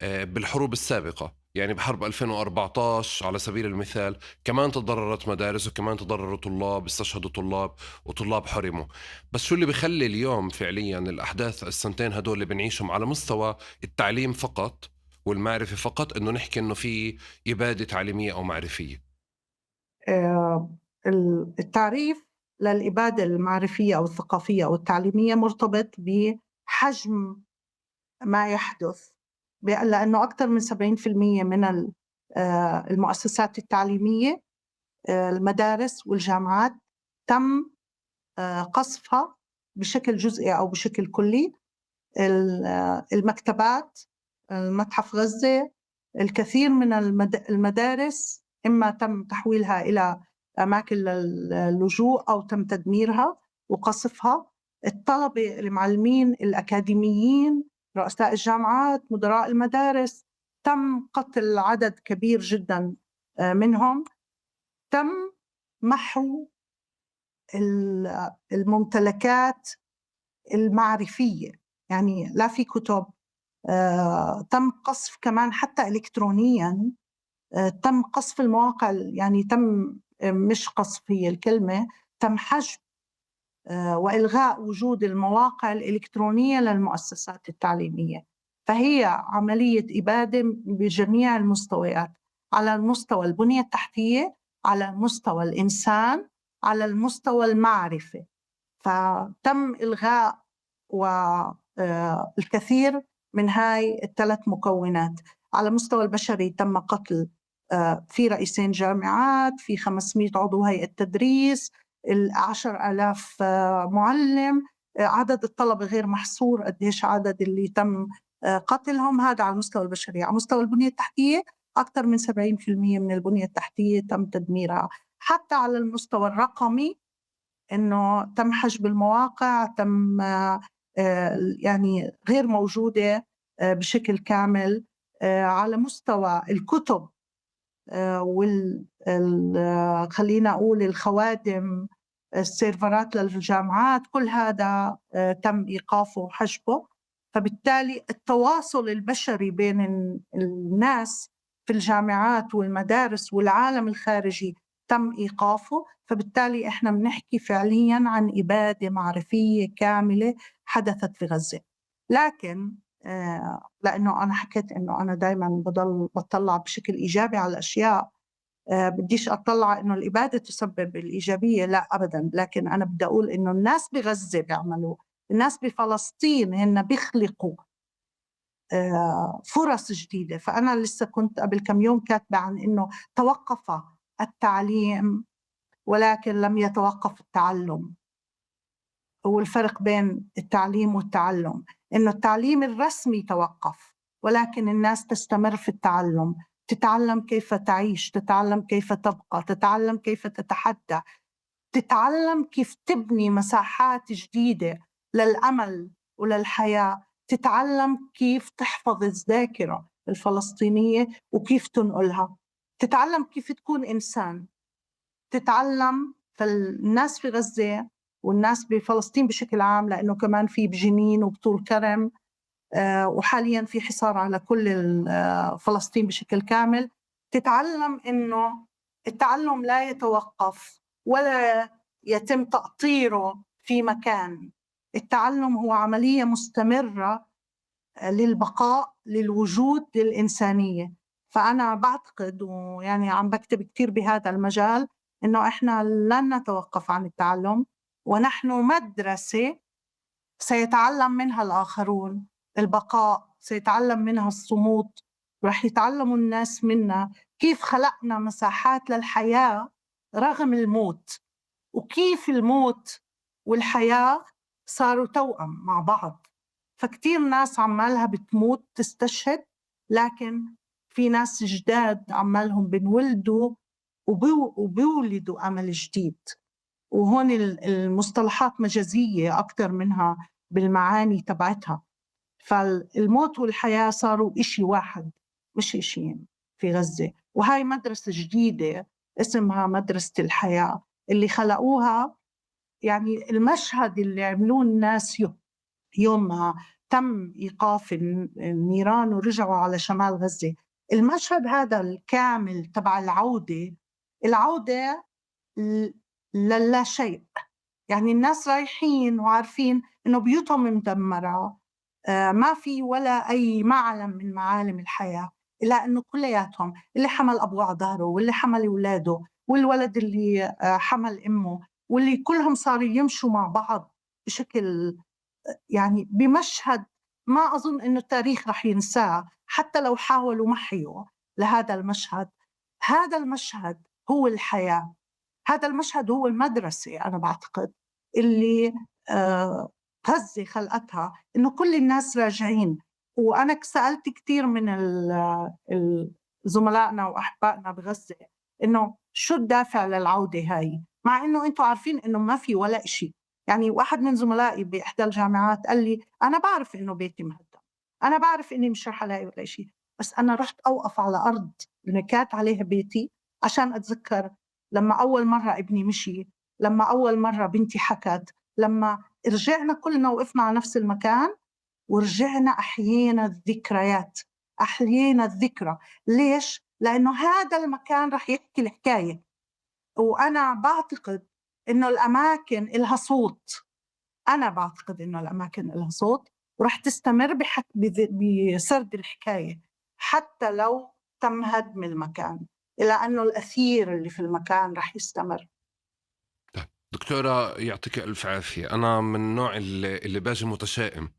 بالحروب السابقة؟ يعني بحرب 2014 على سبيل المثال كمان تضررت مدارس، وكمان تضرروا طلاب، استشهدوا طلاب وطلاب حرموا. بس شو اللي بيخلي اليوم فعليا الأحداث السنتين هدول اللي بنعيشهم على مستوى التعليم فقط والمعرفة فقط إنه نحكي إنه في إبادة تعليمية أو معرفية؟ آه، التعريف للإبادة المعرفية أو الثقافية أو التعليمية مرتبط بحجم ما يحدث، لأنه أكثر من 70% من المؤسسات التعليمية، المدارس والجامعات، تم قصفها بشكل جزئي أو بشكل كلي. المكتبات، المتحف غزة، الكثير من المدارس إما تم تحويلها إلى أماكن للجوء أو تم تدميرها وقصفها. الطلبة، المعلمين، الأكاديميين، رؤساء الجامعات، مدراء المدارس، تم قتل عدد كبير جدا منهم. تم محو الممتلكات المعرفية، يعني لا في كتب. تم قصف كمان حتى إلكترونيا. تم قصف المواقع، يعني تم مش قصف هي الكلمة، تم حجب وإلغاء وجود المواقع الإلكترونية للمؤسسات التعليمية. فهي عملية إبادة بجميع المستويات، على المستوى البنية التحتية، على مستوى الإنسان، على المستوى المعرفة. فتم إلغاء والكثير من هاي الثلاث مكونات. على مستوى البشري تم قتل في رئيسين جامعات، في 500 عضو هيئة تدريس، 10,000 معلم. عدد الطلبة غير محصور قديش عدد اللي تم قتلهم. هذا على المستوى البشري. على مستوى البنية التحتية أكثر من 70% من البنية التحتية تم تدميرها. حتى على المستوى الرقمي إنه تم حجب المواقع، تم يعني غير موجودة بشكل كامل. على مستوى الكتب خلينا أقول الخوادم، السيرفرات للجامعات، كل هذا تم إيقافه وحجبه. فبالتالي التواصل البشري بين الناس في الجامعات والمدارس والعالم الخارجي تم إيقافه. فبالتالي إحنا بنحكي فعلياً عن إبادة معرفية كاملة حدثت في غزة. لكن لأنه أنا حكيت إنه أنا دايماً بطلع بشكل إيجابي على الأشياء، بديش أطلع إنه الإبادة تسبب الإيجابية، لا أبداً. لكن أنا بدي أقول إنه الناس بغزة بيعملوا، الناس بفلسطين هن بيخلقوا فرص جديدة. فأنا لسه كنت قبل كم يوم كاتبة عن إنه توقف التعليم ولكن لم يتوقف التعلم. والفرق بين التعليم والتعلم إنه التعليم الرسمي توقف، ولكن الناس تستمر في التعلم، تتعلم كيف تعيش، تتعلم كيف تبقى، تتعلم كيف تتحدى، تتعلم كيف تبني مساحات جديدة للأمل وللحياة، تتعلم كيف تحفظ الذاكرة الفلسطينية وكيف تنقلها، تتعلم كيف تكون إنسان، تتعلم. فالناس في غزة والناس بفلسطين بشكل عام، لأنه كمان في بجنين وبطول كرم وحاليا في حصار على كل فلسطين بشكل كامل، تتعلم إنه التعلم لا يتوقف ولا يتم تأطيره في مكان. التعلم هو عملية مستمرة للبقاء، للوجود، للإنسانية. فأنا بعتقد ويعني عم بكتب كتير بهذا المجال إنه إحنا لن نتوقف عن التعلم، ونحن مدرسة سيتعلم منها الآخرون البقاء، سيتعلم منها الصمود، رح يتعلموا الناس منا كيف خلقنا مساحات للحياة رغم الموت، وكيف الموت والحياة صاروا توأم مع بعض. فكتير ناس عمالها بتموت تستشهد، لكن في ناس جداد عمالهم بنولدوا وبيولدوا أمل جديد. وهون المصطلحات مجازية أكتر منها بالمعاني تبعتها. فالموت والحياة صاروا إشي واحد مش إشيين في غزة. وهاي مدرسة جديدة اسمها مدرسة الحياة اللي خلقوها. يعني المشهد اللي عملوه الناس يوم ما تم إيقاف النيران ورجعوا على شمال غزة، المشهد هذا الكامل تبع العودة للا شيء. يعني الناس رايحين وعارفين إنه بيوتهم مدمرة، ما في ولا أي معلم من معالم الحياة، إلا إنه كلياتهم اللي حمل أبوه على ظهره واللي حمل أولاده والولد اللي حمل أمه، واللي كلهم صاروا يمشوا مع بعض بشكل يعني بمشهد ما أظن إنه التاريخ رح ينساه حتى لو حاولوا محيه لهذا المشهد. هذا المشهد هو الحياة، هذا المشهد هو المدرسة. أنا بعتقد اللي غزة خلقتها إنه كل الناس راجعين. وأنا سألت كتير من زملائنا وأحبائنا بغزة إنه شو الدافع للعودة هاي، مع إنه أنتوا عارفين إنه ما في ولا إشي. يعني واحد من زملائي بإحدى الجامعات قال لي أنا بعرف إنه بيتي مهدم، أنا بعرف إني مش رح ألاقي ولا إشي، بس أنا رحت أوقف على أرض اللي كانت عليها بيتي عشان أتذكر لما أول مرة ابني مشي، لما أول مرة بنتي حكت، لما رجعنا كلنا وقفنا على نفس المكان ورجعنا أحيينا الذكريات، أحيينا الذكرى. ليش؟ لأنه هذا المكان رح يحكي الحكاية. وأنا بعتقد إنه الأماكن إلها صوت، أنا بعتقد إنه الأماكن إلها صوت ورح تستمر بسرد الحكاية حتى لو تم هدم المكان، إلى أنه الأثير اللي في المكان رح يستمر. طيب دكتورة يعطيك ألف عافية. أنا من النوع اللي باجي متشائم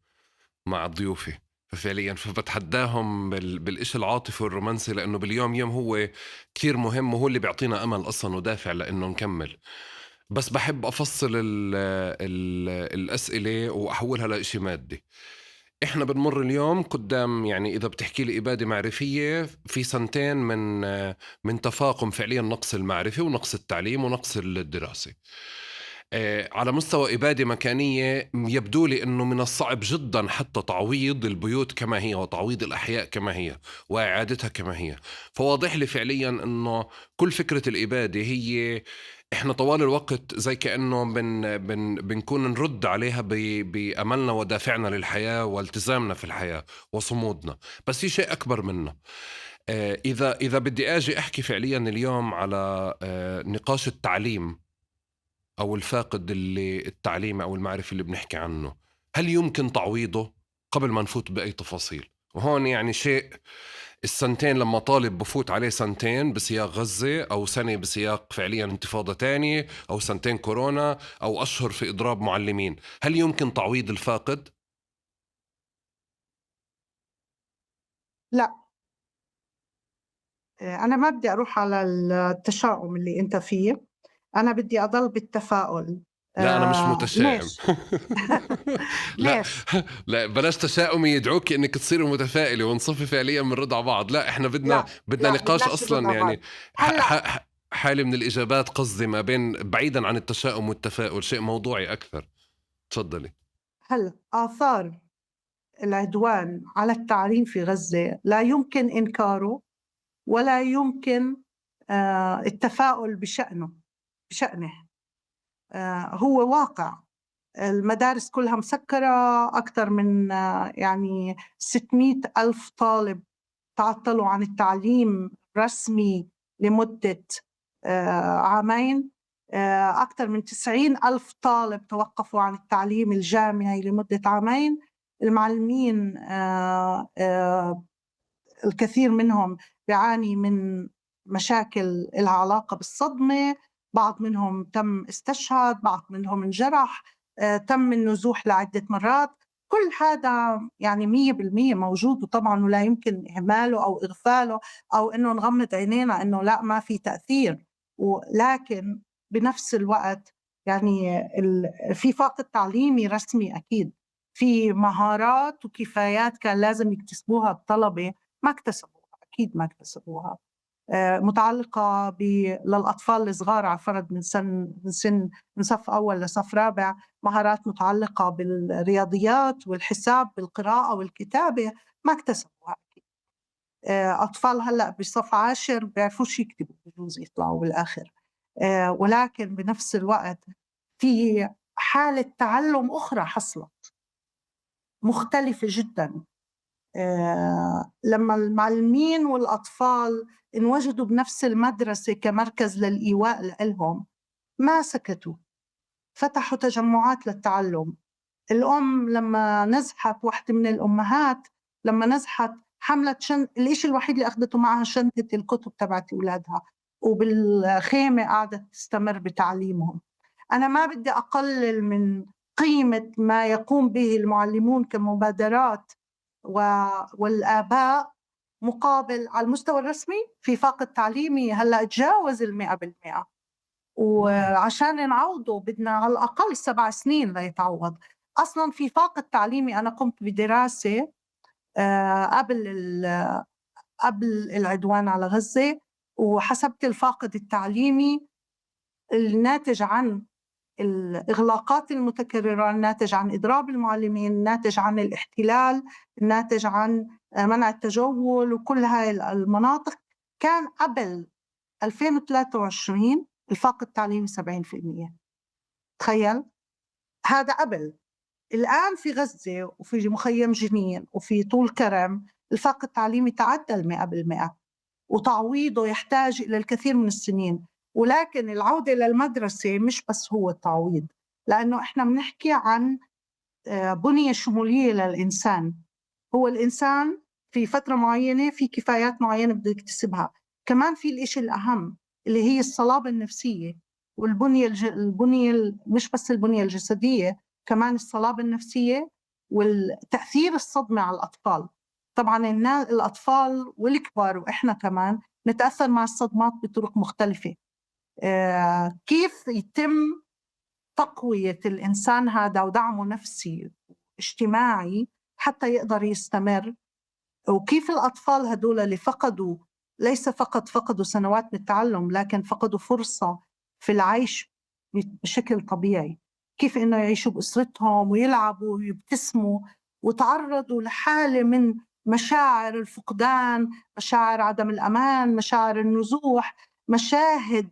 مع ضيوفي، ففعليا فبتحداهم بالإشي العاطفي والرومانسي، لأنه باليوم يوم هو كتير مهم وهو اللي بيعطينا أمل أصلا ودافع لأنه نكمل. بس بحب أفصل الأسئلة وأحولها لإشي مادي. إحنا بنمر اليوم قدام، يعني إذا بتحكي لي إبادة معرفية، في سنتين من تفاقم فعليا نقص المعرفة ونقص التعليم ونقص الدراسة. على مستوى إبادة مكانية يبدو لي أنه من الصعب جدا حتى تعويض البيوت كما هي وتعويض الأحياء كما هي وإعادتها كما هي. فواضح لي فعليا أنه كل فكرة الإبادة هي إحنا طوال الوقت زي كأنه بنكون نرد عليها بأملنا ودافعنا للحياة والتزامنا في الحياة وصمودنا، بس في شيء أكبر منه. إذا بدي أجي أحكي فعليا اليوم على نقاش التعليم أو الفاقد التعليم أو المعرفة اللي بنحكي عنه، هل يمكن تعويضه قبل ما نفوت بأي تفاصيل؟ وهون يعني شيء، السنتين لما طالب بفوت عليه سنتين بسياق غزة، أو سنة بسياق فعليا انتفاضة تانية، أو سنتين كورونا، أو أشهر في إضراب معلمين، هل يمكن تعويض الفاقد؟ لا، أنا ما بدي أروح على التشاؤم اللي أنت فيه، أنا بدي أضل بالتفاؤل. لا أنا مش متشائم. ليش؟ لا ليش؟ لا بلاش تشاؤمي يدعوك إنك تصيري متفائلة ونصفي فعليا من رضا بعض. لا إحنا بدنا لا لا، نقاش بدناش أصلا نرضى يعني بعض. هلأ حالة من الإجابات، قصدي ما بين بعيدا عن التشاؤم والتفاؤل، شيء موضوعي أكثر. تفضلي. آثار العدوان على التعليم في غزة لا يمكن إنكاره ولا يمكن التفاؤل بشأنه. هو واقع. المدارس كلها مسكرة. أكثر من يعني 600 ألف طالب تعطلوا عن التعليم الرسمي لمدة عامين. أكثر من 90 ألف طالب توقفوا عن التعليم الجامعي لمدة عامين. المعلمين الكثير منهم بيعاني من مشاكل لها علاقة بالصدمة. بعض منهم تم استشهاد، بعض منهم انجرح، تم النزوح لعدة مرات. كل هذا يعني 100% موجود، وطبعا ولا يمكن إهماله أو إغفاله أو إنه نغمض عينينا إنه لا ما في تأثير. ولكن بنفس الوقت يعني في فاقد تعليمي رسمي أكيد. في مهارات وكفايات كان لازم يكتسبوها الطلبة ما اكتسبوها، أكيد ما اكتسبوها. متعلقة للأطفال الصغار على فرض من صف أول لصف رابع، مهارات متعلقة بالرياضيات والحساب بالقراءة والكتابة ما اكتسبوها أكيد. أطفال هلأ بصف 10 بيعرفوش يكتبوا، بجوز يطلعوا بالآخر. ولكن بنفس الوقت في حالة تعلم أخرى حصلت مختلفة جداً. لما المعلمين والأطفال انوجدوا بنفس المدرسة كمركز للإيواء لهم ما سكتوا، فتحوا تجمعات للتعلم. الأم لما نزحت، واحدة من الأمهات لما نزحت حملت الإشي الوحيد اللي أخذته معها شنطة الكتب تبعت أولادها، وبالخيمة قاعدة تستمر بتعليمهم. أنا ما بدي أقلل من قيمة ما يقوم به المعلمون كمبادرات والآباء، مقابل على المستوى الرسمي في فاقد تعليمي هلأ تجاوز 100%. وعشان نعوضه بدنا على الأقل 7 سنين ليتعوض. أصلاً في فاقد تعليمي. أنا قمت بدراسة قبل العدوان على غزة، وحسبت الفاقد التعليمي الناتج عن الإغلاقات المتكررة، الناتج عن إضراب المعلمين، الناتج عن الاحتلال، الناتج عن منع التجول وكل هاي المناطق. كان قبل 2023 الفاقد التعليمي 70%. تخيل، هذا قبل. الآن في غزة وفي مخيم جنين وفي طول كرم الفاقد التعليمي تعدى 100%، وتعويضه يحتاج إلى الكثير من السنين. ولكن العودة للمدرسة مش بس هو التعويض، لأنه إحنا بنحكي عن بنية شمولية للإنسان. هو الإنسان في فترة معينة في كفايات معينة بده يكتسبها. كمان في الإشي الأهم اللي هي الصلابة النفسية والبنية مش بس البنية الجسدية، كمان الصلابة النفسية والتأثير الصدمة على الأطفال. طبعاً الأطفال والكبار وإحنا كمان نتأثر مع الصدمات بطرق مختلفة. كيف يتم تقوية الإنسان هذا ودعمه نفسي اجتماعي حتى يقدر يستمر، وكيف الأطفال هدول اللي فقدوا ليس فقط فقدوا سنوات من التعلم، لكن فقدوا فرصة في العيش بشكل طبيعي، كيف إنه يعيشوا بأسرتهم ويلعبوا ويبتسموا، وتعرضوا لحالة من مشاعر الفقدان، مشاعر عدم الأمان، مشاعر النزوح، مشاهد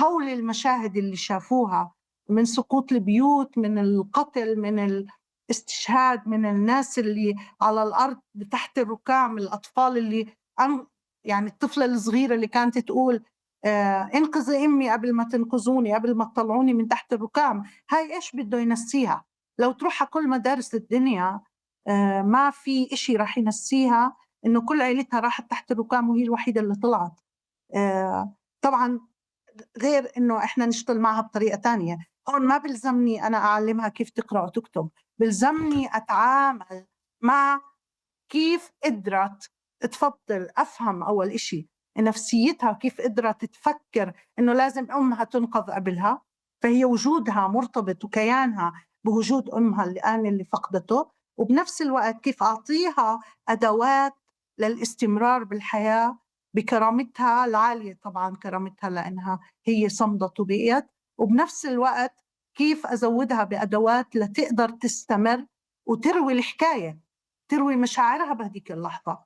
هول المشاهد اللي شافوها من سقوط البيوت، من القتل، من الاستشهاد، من الناس اللي على الأرض تحت الركام، الأطفال اللي يعني الطفلة الصغيرة اللي كانت تقول انقذي أمي قبل ما تنقذوني، قبل ما تطلعوني من تحت الركام. هاي إيش بده ينسيها؟ لو تروح على كل مدارس الدنيا ما في إشي راح ينسيها إنه كل عيلتها راحت تحت الركام وهي الوحيدة اللي طلعت. طبعاً غير إنه إحنا نشتغل معها بطريقة تانية. هون ما بلزمني أنا أعلمها كيف تقرأ وتكتب، بلزمني أتعامل مع كيف قدرت تفضل أفهم أول إشي نفسيتها، كيف قدرت تفكر إنه لازم أمها تنقذ قبلها، فهي وجودها مرتبط وكيانها بوجود أمها الآن اللي فقدته، وبنفس الوقت كيف أعطيها أدوات للاستمرار بالحياة بكرامتها العالية، طبعا كرامتها لأنها هي صمدت وبقيت، وبنفس الوقت كيف أزودها بأدوات لتقدر تستمر وتروي الحكاية، تروي مشاعرها بهديك اللحظة،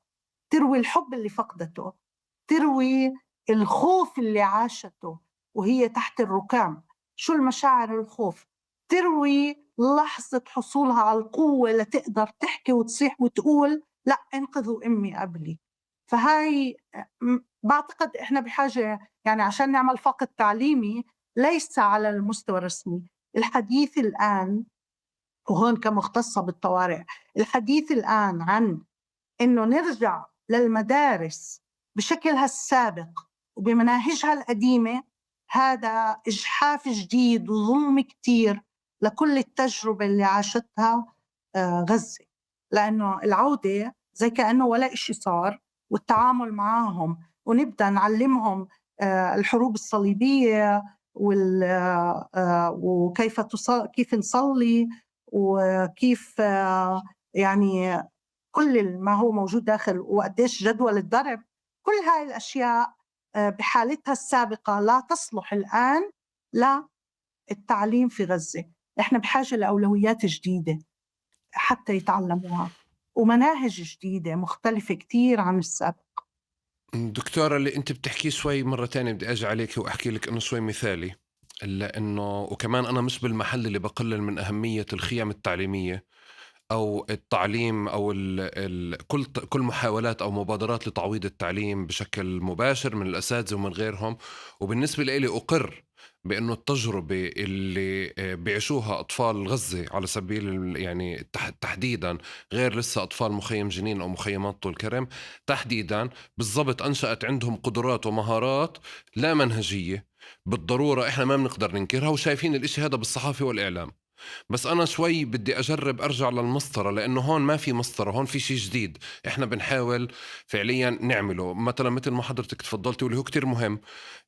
تروي الحب اللي فقدته، تروي الخوف اللي عاشته وهي تحت الركام. شو المشاعر؟ الخوف. تروي لحظة حصولها على القوة لتقدر تحكي وتصيح وتقول لا انقذوا أمي قبلي. فهاي بعتقد إحنا بحاجة يعني عشان نعمل فقد تعليمي ليس على المستوى الرسمي. الحديث الآن، وهون كمختصة بالطوارئ، الحديث الآن عن إنه نرجع للمدارس بشكلها السابق وبمناهجها القديمة، هذا إجحاف جديد وظلم كتير لكل التجربة اللي عاشتها غزة، لأنه العودة زي كأنه ولا إشي صار، والتعامل معهم ونبدأ نعلمهم الحروب الصليبية وكيف كيف نصلي وكيف يعني كل ما هو موجود داخل، وقديش جدول الضرب. كل هاي الأشياء بحالتها السابقة لا تصلح الآن للتعليم في غزة. إحنا بحاجة لأولويات جديدة حتى يتعلموها، ومناهج جديدة مختلفة كتير عن السابق. دكتورة، اللي انت بتحكيه شوي مرة تانية بدي اجي عليك واحكي لك انه شوي مثالي، لانه وكمان انا مش بالمحل اللي بقلل من اهمية الخيم التعليمية او التعليم او كل محاولات او مبادرات لتعويض التعليم بشكل مباشر من الاساتذة ومن غيرهم. وبالنسبة لي اقر بانه التجربة اللي بيعيشوها اطفال غزة على سبيل يعني تحديدا، غير لسه اطفال مخيم جنين او مخيمات طول كرم تحديدا، بالضبط انشأت عندهم قدرات ومهارات لا منهجية بالضرورة، احنا ما بنقدر ننكرها وشايفين الاشي هذا بالصحافة والاعلام. بس أنا شوي بدي أجرب أرجع للمسطرة، لأنه هون ما في مسطرة، هون في شيء جديد إحنا بنحاول فعليا نعمله. مثلا مثل ما حضرتك تفضلتي واللي هو كتير مهم،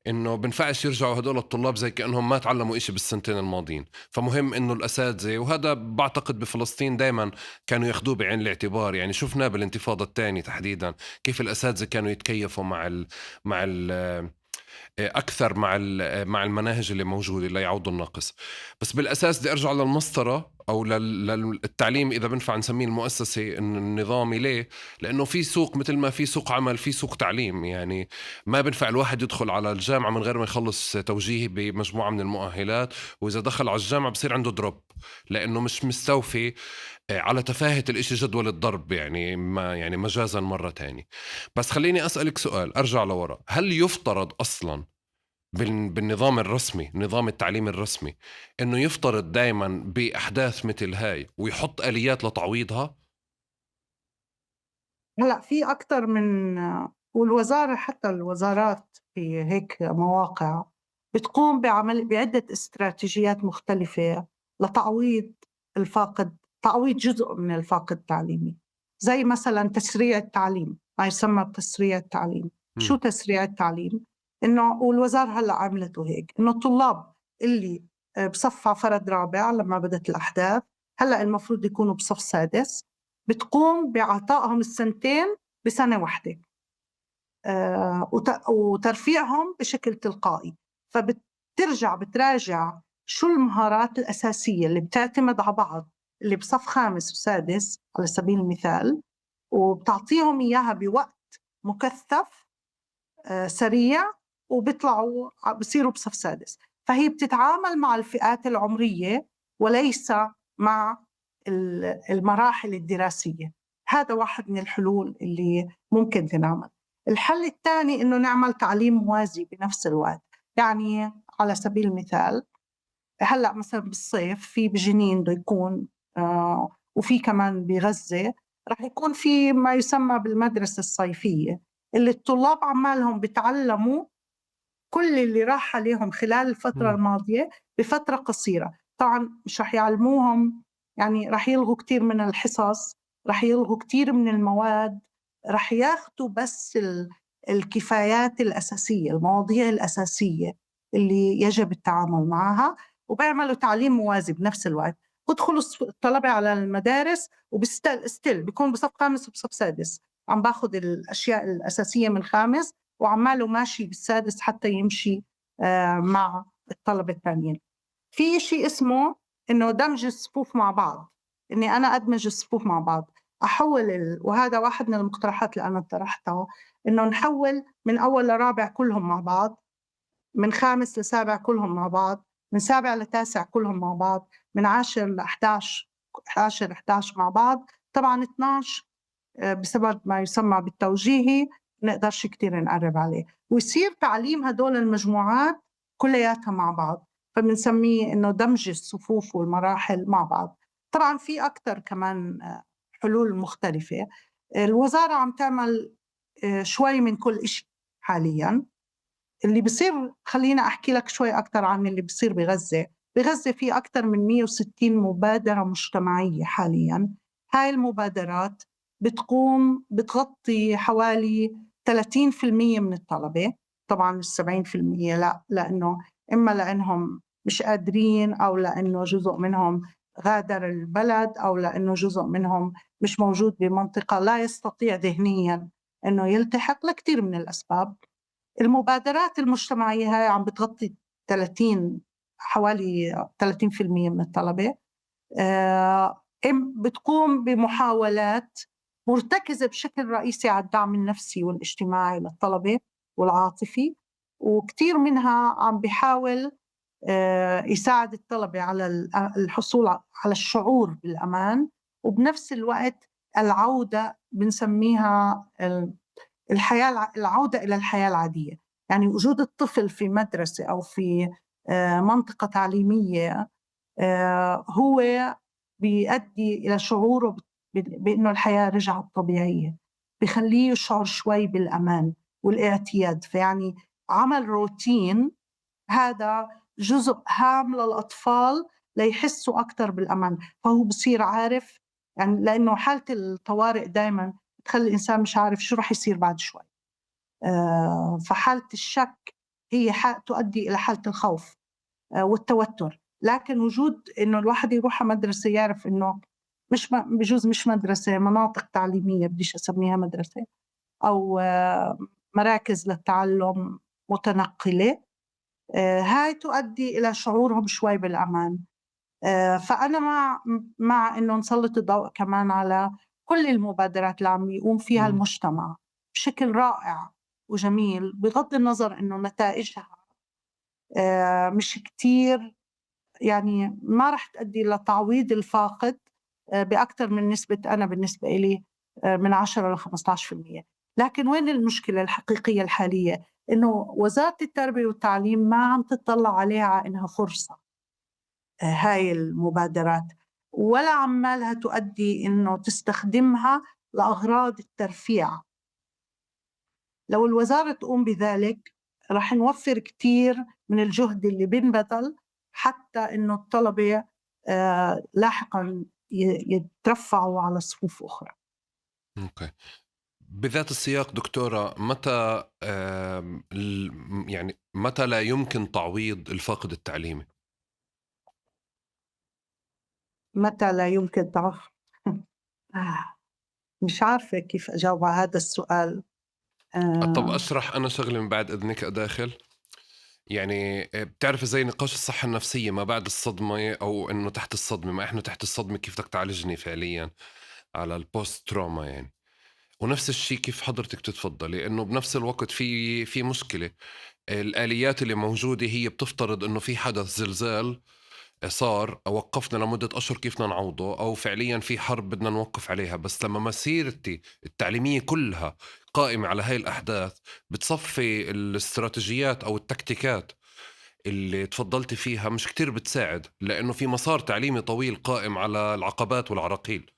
إنه بنفعش يرجعوا هدول الطلاب زي كأنهم ما تعلموا إشي بالسنتين الماضيين. فمهم إنه الأساتذة، وهذا بعتقد بفلسطين دايما كانوا ياخدوه بعين الاعتبار، يعني شفنا بالانتفاضة الثانية تحديدا كيف الأساتذة كانوا يتكيفوا مع أكثر مع المناهج اللي موجودة لا يعوض الناقص. بس بالأساس بدي أرجع للمسطرة أو للتعليم، إذا بنفع نسميه المؤسسي النظامي. ليه؟ لأنه في سوق، مثل ما في سوق عمل في سوق تعليم. يعني ما بنفع الواحد يدخل على الجامعة من غير ما يخلص توجيهي بمجموعة من المؤهلات، وإذا دخل على الجامعة بصير عنده دروب لأنه مش مستوفي على تفاهة الإشي جدول الضرب، يعني ما يعني مجازا مرة تاني. بس خليني أسألك سؤال، أرجع لورا. هل يفترض أصلا بالنظام الرسمي، نظام التعليم الرسمي، إنه يفترض دايما بأحداث مثل هاي ويحط آليات لتعويضها؟ هلأ في أكتر من والوزارة، حتى الوزارات في هيك مواقع بتقوم بعدة استراتيجيات مختلفة لتعويض الفاقد، تعويض جزء من الفاقد التعليمي، زي مثلا تسريع التعليم، ما يسمى بتسريع التعليم. شو مم. تسريع التعليم؟ إنه والوزارة هلأ عملته هيك، إنه الطلاب اللي بصف فرد رابع لما بدت الأحداث هلأ المفروض يكونوا بصف سادس، بتقوم بعطائهم السنتين بسنة واحدة وترفيعهم بشكل تلقائي. فبترجع بتراجع شو المهارات الأساسية اللي بتعتمد على بعض اللي بصف خامس وسادس على سبيل المثال، وبتعطيهم إياها بوقت مكثف سريع، وبيطلعوا بصيروا بصف سادس. فهي بتتعامل مع الفئات العمرية وليس مع المراحل الدراسية. هذا واحد من الحلول اللي ممكن تنعمل. الحل الثاني إنه نعمل تعليم موازي بنفس الوقت. يعني على سبيل المثال هلأ مثلا بالصيف في بجنين بده يكون وفي كمان بغزة رح يكون في ما يسمى بالمدرسة الصيفية، اللي الطلاب عمالهم بتعلموا كل اللي راح عليهم خلال الفترة مم. الماضية بفترة قصيرة. طبعا مش رح يعلموهم، يعني رح يلغوا كتير من الحصص، رح يلغوا كتير من المواد، رح ياخدوا بس الكفايات الأساسية، المواضيع الأساسية اللي يجب التعامل معها، وبيعملوا تعليم موازي بنفس الوقت. بدخلوا الطلبة على المدارس وبستل بيكون بصف خامس وبصف سادس عم باخد الأشياء الأساسية من الخامس وعماله ماشي بالسادس حتى يمشي مع الطلبة الثانيين. في شيء اسمه إنه دمج الصفوف مع بعض، إني أنا أدمج الصفوف مع بعض، أحول وهذا واحد من المقترحات اللي أنا اقترحتها، إنه نحول من أول لرابع كلهم مع بعض، من خامس لسابع كلهم مع بعض، من سابع لتاسع كلهم مع بعض، من 10 ل 11 11 مع بعض. طبعا 12 بسبب ما يسمى بالتوجيهي نقدرش كتير نقرب عليه، ويصير تعليم هدول المجموعات كلياتها مع بعض، فبنسميه إنه دمج الصفوف والمراحل مع بعض. طبعا في أكتر كمان حلول مختلفة. الوزارة عم تعمل شوي من كل إشي حالياً. اللي بصير، خلينا أحكي لك شوي أكتر عن اللي بصير بغزة. بغزة في أكتر من 160 مبادرة مجتمعية حالياً. هاي المبادرات بتغطي حوالي 30% من الطلبة. طبعاً 70% لا، لأنه إما لأنهم مش قادرين، أو لأنه جزء منهم غادر البلد، أو لأنه جزء منهم مش موجود بمنطقة لا يستطيع ذهنياً أنه يلتحق، لكتير من الأسباب. المبادرات المجتمعية هاي عم بتغطي حوالي 30% من الطلبة. بتقوم بمحاولات مرتكزة بشكل رئيسي على الدعم النفسي والاجتماعي للطلبة والعاطفي، وكتير منها عم بيحاول يساعد الطلبة على الحصول على الشعور بالأمان، وبنفس الوقت العودة، بنسميها العودة إلى الحياة العادية. يعني وجود الطفل في مدرسة أو في منطقة تعليمية هو بيؤدي إلى شعوره بأنه الحياة رجعت طبيعية، بيخليه يشعر شوي بالأمان والاعتياد. فيعني عمل روتين هذا جزء هام للأطفال ليحسوا أكتر بالأمان، فهو بصير عارف. يعني لأنه حالة الطوارئ دايما تخلي الإنسان مش عارف شو رح يصير بعد شوي. فحالة الشك هي تؤدي إلى حالة الخوف والتوتر. لكن وجود إنه الواحد يروح مدرسة، يعرف إنه مش بجوز مش مدرسة، مناطق تعليمية، بديش أسميها مدرسة، أو مراكز للتعلم متنقلة، هاي تؤدي إلى شعورهم شوي بالأمان. فأنا مع إنه نسلط الضوء كمان على كل المبادرات اللي عم يقوم فيها المجتمع بشكل رائع وجميل، بغض النظر إنه نتائجها مش كتير، يعني ما رح تؤدي لتعويض الفاقد بأكثر من نسبة، أنا بالنسبة إلي من 10 ل 15%. لكن وين المشكلة الحقيقية الحالية؟ إنه وزارة التربية والتعليم ما عم تطلع عليها إنها فرصة هاي المبادرات، ولا عمالها تؤدي إنه تستخدمها لأغراض الترفيع. لو الوزارة تقوم بذلك رح نوفر كتير من الجهد اللي بنبذل، حتى إنه الطلبة لاحقا يترفعوا على صفوف أخرى. أوكي. بذات السياق دكتورة، متى يعني متى لا يمكن تعويض الفاقد التعليمي؟ متى لا يمكن تعويض؟ مش عارفة كيف أجاوب على هذا السؤال. طب أشرح أنا شغلة من بعد إذنك أداخل. يعني بتعرف زي نقاش الصحة النفسية ما بعد الصدمة، أو إنه تحت الصدمة، ما إحنا تحت الصدمة كيف بدك تعالجني فعليا على البوست تروما يعني. ونفس الشيء كيف حضرتك تتفضلي، إنه بنفس الوقت في مشكلة. الآليات اللي موجودة هي بتفترض إنه في حدث زلزال صار وقفنا لمدة أشهر كيف بدنا نعوضه، أو فعليا في حرب بدنا نوقف عليها. بس لما مسيرتي التعليمية كلها قائمة على هاي الأحداث، بتصفي الاستراتيجيات أو التكتيكات اللي تفضلتي فيها مش كتير بتساعد، لأنه في مسار تعليمي طويل قائم على العقبات والعراقيل.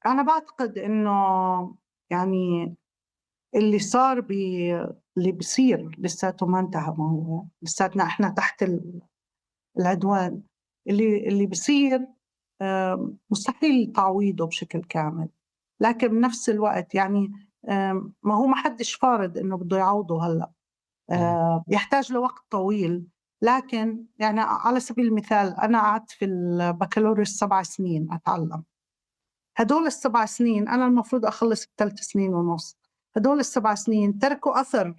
أنا بعتقد إنه يعني اللي صار اللي بيصير لساته ما انتهى، ما هو لساتنا احنا تحت العدوان. اللي بيصير مستحيل تعويضه بشكل كامل. لكن بنفس الوقت يعني ما هو ما حدش فارض إنه بده يعوضه هلأ. يحتاج لوقت طويل. لكن يعني على سبيل المثال أنا قعدت في البكالوريوس 7 سنين أتعلم. هدول ال7 سنين أنا المفروض أخلص ب3 سنين ونص. هدول ال7 سنين تركوا أثر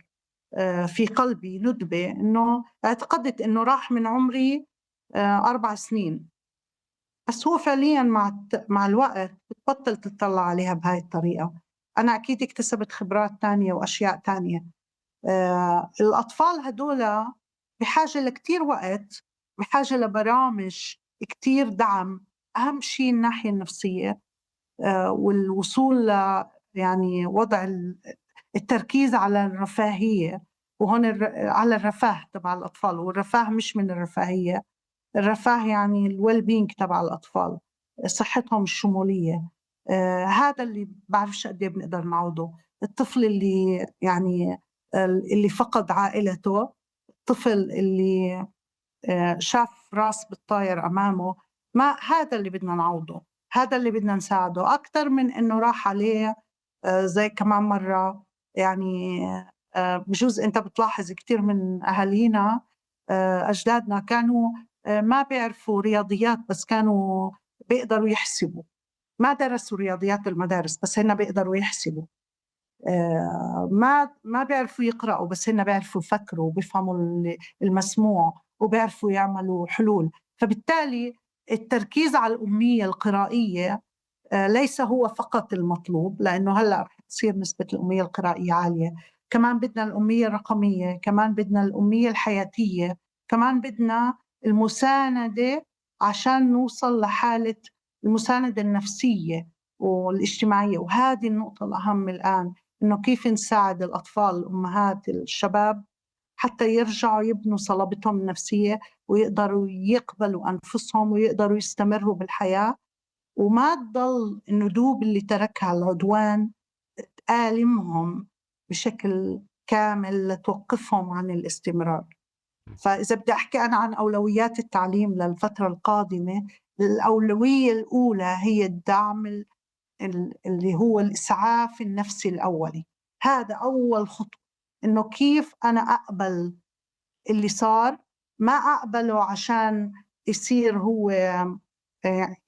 في قلبي، ندبة، إنه اعتقدت إنه راح من عمري 4 سنين. بس هو فعليا مع الوقت بتبطل تطلع عليها بهاي الطريقة. أنا أكيد اكتسبت خبرات تانية وأشياء تانية. الأطفال هدول بحاجة لكتير وقت، بحاجة لبرامج كتير دعم. أهم شيء الناحية النفسية، والوصول يعني وضع التركيز على الرفاهية. وهون على الرفاه تبع الأطفال، والرفاه مش من الرفاهية. الرفاه يعني الويل بينج تبع الأطفال، صحتهم الشمولية. هذا اللي بعرفش قد ايه بنقدر نعوضه. الطفل اللي يعني اللي فقد عائلته، الطفل اللي شاف راس بالطاير أمامه، ما هذا اللي بدنا نعوضه، هذا اللي بدنا نساعده أكتر من إنه راح عليه. زي كمان مرة يعني بجوز أنت بتلاحظ كتير من أهالينا، أجدادنا كانوا ما بيعرفوا رياضيات، بس كانوا بيقدروا يحسبوا. ما درسوا رياضيات المدارس، بس هن بيقدروا يحسبوا. ما بيعرفوا يقرأوا، بس هن بيعرفوا يفكروا وبيفهموا المسموع وبيعرفوا يعملوا حلول. فبالتالي التركيز على الأمية القرائية ليس هو فقط المطلوب، لأنه هلأ رح تصير نسبة الأمية القرائية عالية. كمان بدنا الأمية الرقمية، كمان بدنا الأمية الحياتية، كمان بدنا المساندة عشان نوصل لحالة المساندة النفسية والاجتماعية. وهذه النقطة الأهم الآن، إنه كيف نساعد الأطفال، الأمهات، الشباب، حتى يرجعوا يبنوا صلابتهم النفسية ويقدروا يقبلوا أنفسهم ويقدروا يستمروا بالحياة، وما تضل الندوب اللي تركها العدوان تآلمهم بشكل كامل لتوقفهم عن الاستمرار. فإذا بدي أحكي أنا عن أولويات التعليم للفترة القادمة، الأولوية الأولى هي الدعم اللي هو الإسعاف النفسي الأولي. هذا أول خطوة، إنه كيف أنا أقبل اللي صار، ما أقبله عشان يصير هو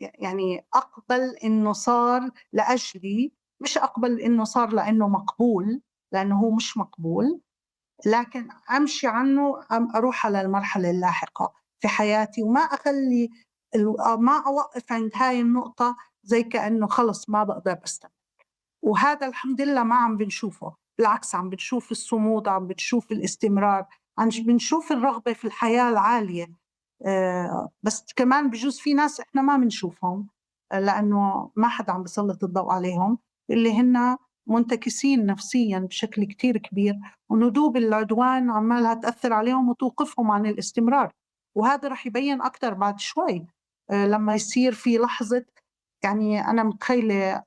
يعني أقبل إنه صار لأجلي، مش أقبل إنه صار لأنه مقبول، لأنه هو مش مقبول. لكن أمشي عنه، أروح على المرحلة اللاحقة في حياتي، وما أخلي ما أوقف عند هاي النقطة زي كأنه خلص ما بقدر أستمر. وهذا الحمد لله ما عم بنشوفه، بالعكس عم بنشوف الصمود، عم بنشوف الاستمرار، عم بنشوف الرغبة في الحياة العالية. بس كمان بجوز في ناس إحنا ما بنشوفهم لأنه ما حدا عم بيسلط الضوء عليهم، اللي هن منتكسين نفسيا بشكل كتير كبير، وندوب العدوان عمالها تأثر عليهم وتوقفهم عن الاستمرار. وهذا رح يبين أكتر بعد شوي لما يصير في لحظة. يعني أنا متخيلة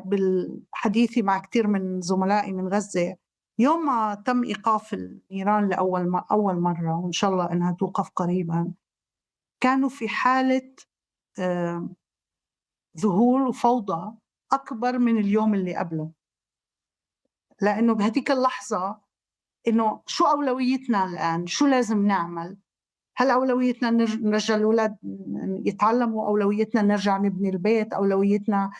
بالحديث مع كتير من زملائي من غزة، يوم ما تم إيقاف النيران أول مرة، وإن شاء الله أنها توقف قريبا، كانوا في حالة آه، ذهول وفوضى أكبر من اليوم اللي قبله. لأنه بهذيك اللحظة إنه شو أولويتنا الآن، شو لازم نعمل؟ هل أولويتنا نرجع الأولاد يتعلموا؟ أولويتنا نرجع نبني البيت؟ أولويتنا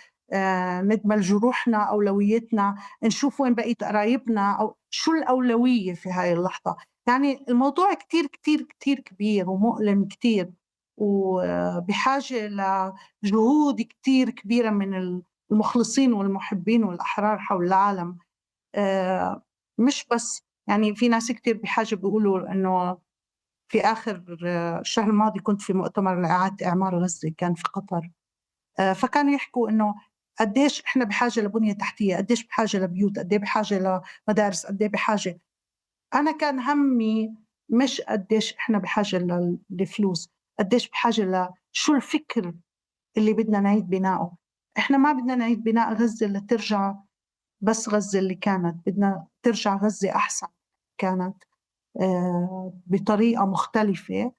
ندمل جروحنا؟ أولويتنا نشوف وين بقيت قرايبنا؟ أو شو الأولوية في هاي اللحظة؟ يعني الموضوع كتير كتير كتير كبير ومؤلم كتير، وبحاجة لجهود كتير كبيرة من المخلصين والمحبين والأحرار حول العالم. مش بس يعني في ناس كتير بحاجة بيقولوا إنه في آخر الشهر الماضي كنت في مؤتمر لإعادة إعمار غزة كان في قطر، فكانوا يحكوا إنه قديش إحنا بحاجة لبنية تحتية، قديش بحاجة لبيوت، قديش بحاجة لمدارس، قديش بحاجة. أنا كان همي مش قديش إحنا بحاجة للفلوس، قديش بحاجة لشو الفكر اللي بدنا نعيد بناؤه. إحنا ما بدنا نعيد بناء غزة لترجع بس غزة اللي كانت، بدنا ترجع غزة أحسن كانت بطريقة مختلفة،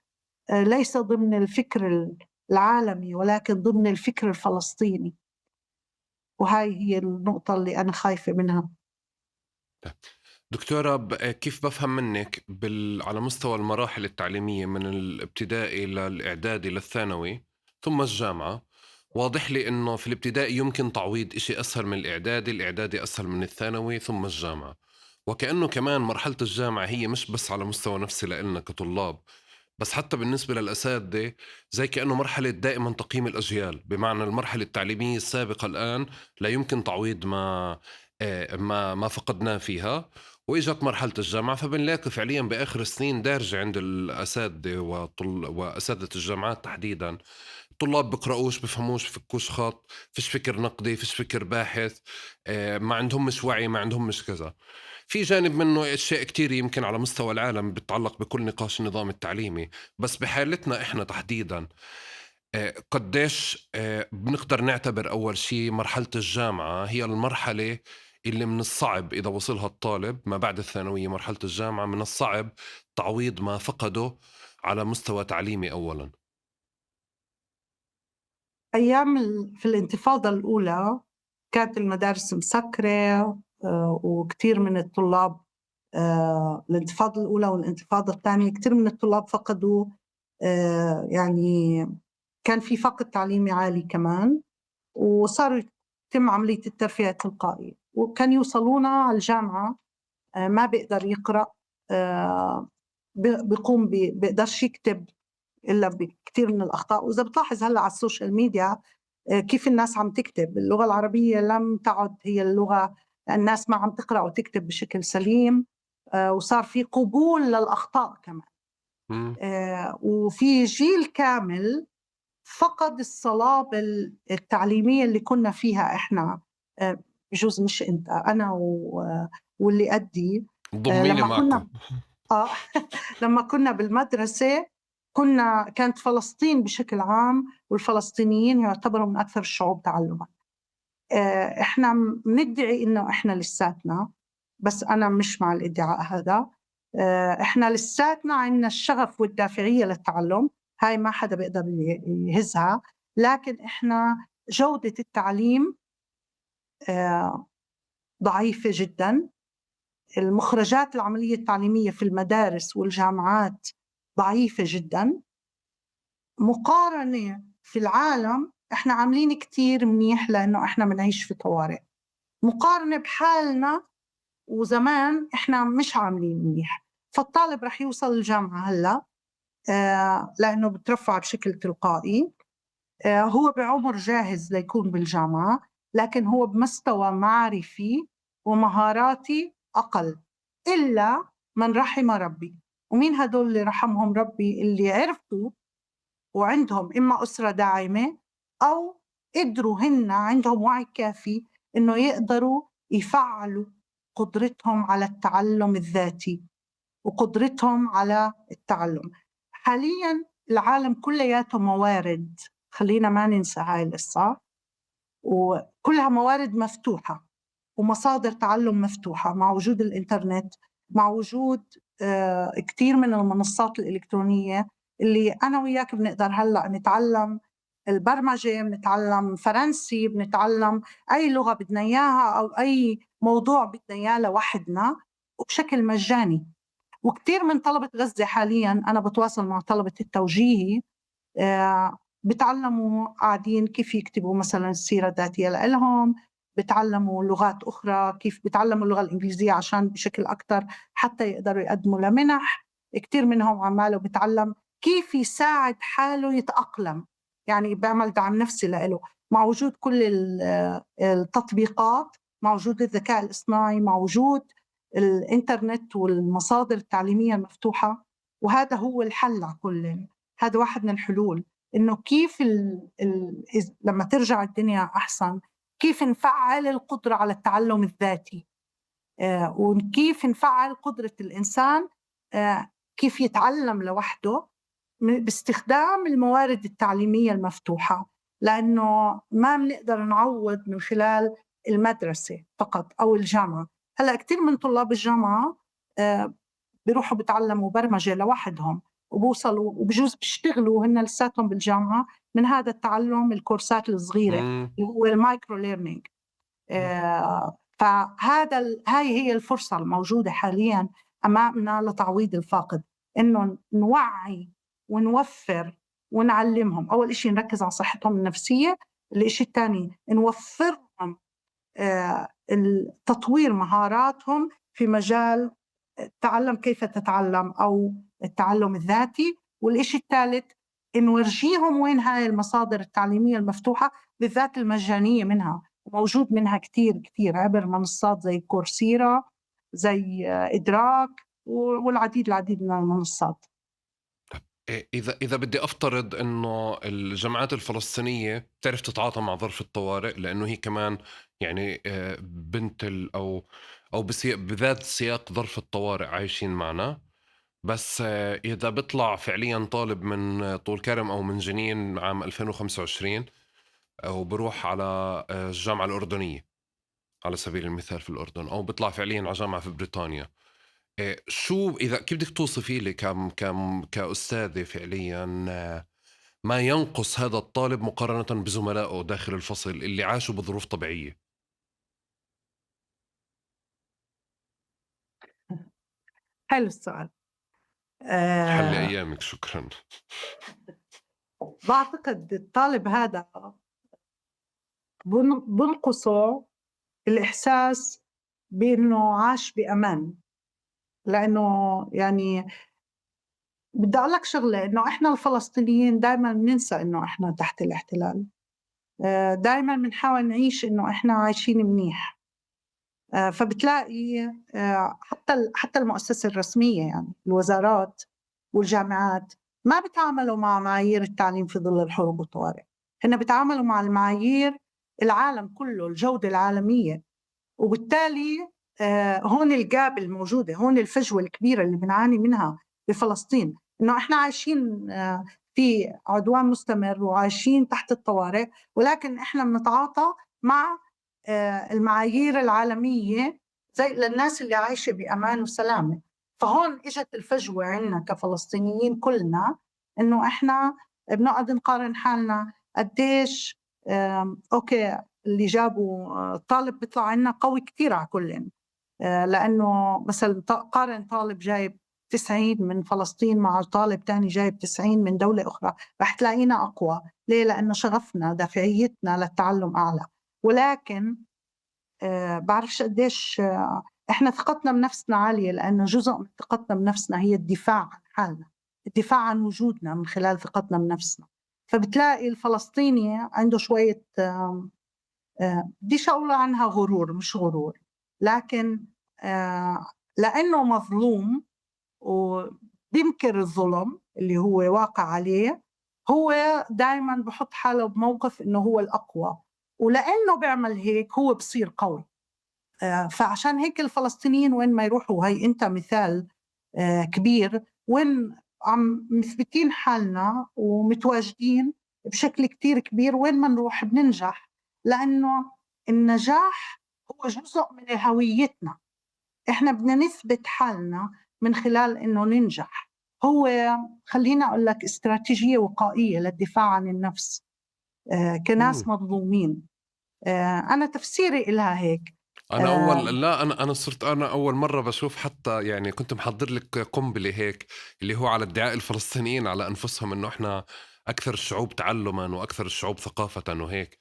ليس ضمن الفكر العالمي ولكن ضمن الفكر الفلسطيني. وهاي هي النقطة اللي أنا خايفة منها. دكتورة، كيف بفهم منك على مستوى المراحل التعليمية من الابتدائي للإعدادي للثانوي ثم الجامعة، واضح لي إنه في الابتدائي يمكن تعويض إشي أسهل من الإعدادي أسهل من الثانوي ثم الجامعة، وكأنه كمان مرحلة الجامعة هي مش بس على مستوى نفسي لإلنا كطلاب، بس حتى بالنسبة للأساتذة زي كأنه مرحلة دائما تقييم الأجيال، بمعنى المرحلة التعليمية السابقة الآن لا يمكن تعويض ما فقدناه فيها، وإجت مرحلة الجامعة فبنلاقي فعليا بآخر السنين دارجة عند الأساتذة وأساتذة الجامعات تحديدا. الطلاب بقرأوش بفهموش بفكوش خط، فيش فكر نقدي، فيش فكر باحث، ما عندهم مش وعي، ما عندهم مش كذا. في جانب منه أشياء كتير يمكن على مستوى العالم بتتعلق بكل نقاش النظام التعليمي، بس بحالتنا إحنا تحديدا قديش بنقدر نعتبر أول شيء مرحلة الجامعة هي المرحلة اللي من الصعب إذا وصلها الطالب ما بعد الثانوية، مرحلة الجامعة من الصعب تعويض ما فقده على مستوى تعليمي أولا. أيام في الانتفاضة الأولى كانت المدارس مسكرة، وكتير من الطلاب، الانتفاضة الأولى والانتفاضة الثانية كتير من الطلاب فقدوا، يعني كان في فقد تعليمي عالي كمان، وصار يتم عملية الترفيه التلقائي، وكان يوصلونا على الجامعة ما بيقدر يقرأ، بيقدرش يكتب إلا بكتير من الأخطاء. وإذا بتلاحظ هلأ على السوشيال ميديا كيف الناس عم تكتب، اللغة العربية لم تعد هي اللغة، الناس ما عم تقرأ وتكتب بشكل سليم، وصار في قبول للأخطاء كمان، وفي جيل كامل فقد الصلابة التعليمية اللي كنا فيها إحنا، بجوز مش أنت، أنا واللي قدي، ضميني لما كنا معكم. لما كنا بالمدرسة كانت فلسطين بشكل عام والفلسطينيين يعتبروا من أكثر الشعوب تعلما. إحنا بندعي إنه إحنا لساتنا، بس أنا مش مع الادعاء هذا. إحنا لساتنا عندنا الشغف والدافعية للتعلم، هاي ما حدا بيقدر يهزها، لكن إحنا جودة التعليم ضعيفة جدا. المخرجات العملية التعليمية في المدارس والجامعات ضعيفة جدا. مقارنة في العالم إحنا عاملين كتير منيح لأنه إحنا منعيش في طوارئ. مقارنة بحالنا وزمان إحنا مش عاملين منيح. فالطالب رح يوصل الجامعة هلأ لأنه بترفع بشكل تلقائي، هو بعمر جاهز ليكون بالجامعة، لكن هو بمستوى معرفي ومهاراتي أقل، إلا من رحم ربي. ومين هدول اللي رحمهم ربي؟ اللي عرفوا وعندهم إما أسرة داعمة أو قدروا هن عندهم وعي كافي إنه يقدروا يفعلوا قدرتهم على التعلم الذاتي وقدرتهم على التعلم. حاليا العالم كلياته موارد، خلينا ما ننسى هاي القصة، وكلها موارد مفتوحة ومصادر تعلم مفتوحة، مع وجود الإنترنت، مع وجود كتير من المنصات الإلكترونية اللي أنا وياك بنقدر هلأ نتعلم البرمجة، بنتعلم فرنسي، بنتعلم أي لغة بدنا إياها أو أي موضوع بدنا إياه لوحدنا وبشكل مجاني. وكتير من طلبة غزة حالياً أنا بتواصل مع طلبة التوجيهي، بتعلموا قاعدين كيف يكتبوا مثلاً السيرة الذاتية لهم، بتعلموا لغات أخرى، كيف بتعلموا اللغة الإنجليزية عشان بشكل أكتر حتى يقدروا يقدموا لمنح. كتير منهم عماله بتعلم كيف يساعد حاله يتأقلم، يعني بيعمل دعم نفسي له، مع وجود كل التطبيقات، مع وجود الذكاء الاصطناعي، مع وجود الإنترنت والمصادر التعليمية المفتوحة. وهذا هو الحل على كل، هذا واحد من الحلول، إنه كيف لما ترجع الدنيا أحسن كيف نفعل القدرة على التعلم الذاتي، وكيف نفعل قدرة الإنسان كيف يتعلم لوحده باستخدام الموارد التعليمية المفتوحة، لأنه ما بنقدر نعوض من خلال المدرسة فقط أو الجامعة. هلأ كتير من طلاب الجامعة بيروحوا بيتعلموا برمجة لوحدهم وبوصلوا وبجوز بيشتغلوا وهن لساتهم بالجامعة من هذا التعلم، الكورسات الصغيرة اللي هو المايكرو ليرنينج. هاي هي الفرصة الموجودة حاليا أمامنا لتعويض الفاقد، إنه نوعي ونوفر ونعلمهم. أول إشي نركز على صحتهم النفسية، الإشي الثاني نوفرهم تطوير مهاراتهم في مجال تعلم كيف تتعلم أو التعلم الذاتي، والإشي الثالث نورجيهم وين هاي المصادر التعليمية المفتوحة، بالذات المجانية منها، موجود منها كتير كتير عبر منصات زي كورسيرا، زي إدراك، والعديد من المنصات. إذا بدي أفترض إنه الجماعات الفلسطينية بتعرف تتعاطى مع ظرف الطوارئ، لأنه هي كمان يعني بنت أو بذات سياق ظرف الطوارئ عايشين معنا، بس إذا بيطلع فعليا طالب من طول كرم أو من جنين عام 2025 أو بروح على الجامعة الأردنية على سبيل المثال في الأردن، أو بيطلع فعليا على جامعة في بريطانيا، شو إذا كيف بدك توصفي لي كأستاذة فعليا ما ينقص هذا الطالب مقارنة بزملائه داخل الفصل اللي عاشوا بظروف طبيعية؟ حلو السؤال. حلي أه أيامك، شكرا. بعتقد الطالب هذا بنقصه الإحساس بأنه عاش بأمان، لأنه يعني بدي أقول لك شغلة، إنه إحنا الفلسطينيين دائما بننسى إنه إحنا تحت الاحتلال، دائما بنحاول نعيش إنه إحنا عايشين منيح. فبتلاقي حتى المؤسسة الرسمية، يعني الوزارات والجامعات، ما بيتعاملوا مع معايير التعليم في ظل الحروب والطوارئ، هن بيتعاملوا مع المعايير العالم كله، الجودة العالمية. وبالتالي هون الجاب الموجودة، هون الفجوة الكبيرة اللي بنعاني منها بفلسطين، إنه إحنا عايشين في عدوان مستمر وعايشين تحت الطوارئ، ولكن إحنا بنتعاطى مع المعايير العالمية زي للناس اللي عايشة بأمان وسلامة. فهون إجت الفجوة عنا كفلسطينيين كلنا، إنه إحنا بنقعد نقارن حالنا قديش أوكي اللي جابوا طالب بيطلع عنا قوي كتير على كلن، لأنه مثلا قارن طالب جايب 90 من فلسطين مع طالب تاني جايب 90 من دولة أخرى، رح تلاقينا أقوى. ليه؟ لأنه شغفنا دافعيتنا للتعلم أعلى. ولكن بعرفش قديش إحنا ثقتنا بنفسنا عالية، لأنه جزء من ثقتنا بنفسنا هي الدفاع عن حالنا، الدفاع عن وجودنا من خلال ثقتنا بنفسنا. فبتلاقي الفلسطيني عنده شوية بديش أقول عنها غرور، مش غرور، لكن لأنه مظلوم وبينكر الظلم اللي هو واقع عليه، هو دايما بحط حاله بموقف إنه هو الأقوى، ولأنه بيعمل هيك هو بصير قوي. فعشان هيك الفلسطينيين وين ما يروحوا، هاي أنت مثال كبير، وين عم مثبتين حالنا ومتواجدين بشكل كتير كبير، وين ما نروح بننجح، لأنه النجاح هو جزء من هويتنا. إحنا بدنا نثبت حالنا من خلال إنه ننجح. هو خلينا أقول لك استراتيجية وقائية للدفاع عن النفس كناس مظلومين. أنا تفسيري إلها هيك. أنا أول لا أنا صرت أنا أول مرة بشوف، حتى يعني كنت محضر لك قنبلة هيك اللي هو على ادعاء الفلسطينيين على أنفسهم إنه إحنا أكثر الشعوب تعلما وأكثر الشعوب ثقافة وهيك.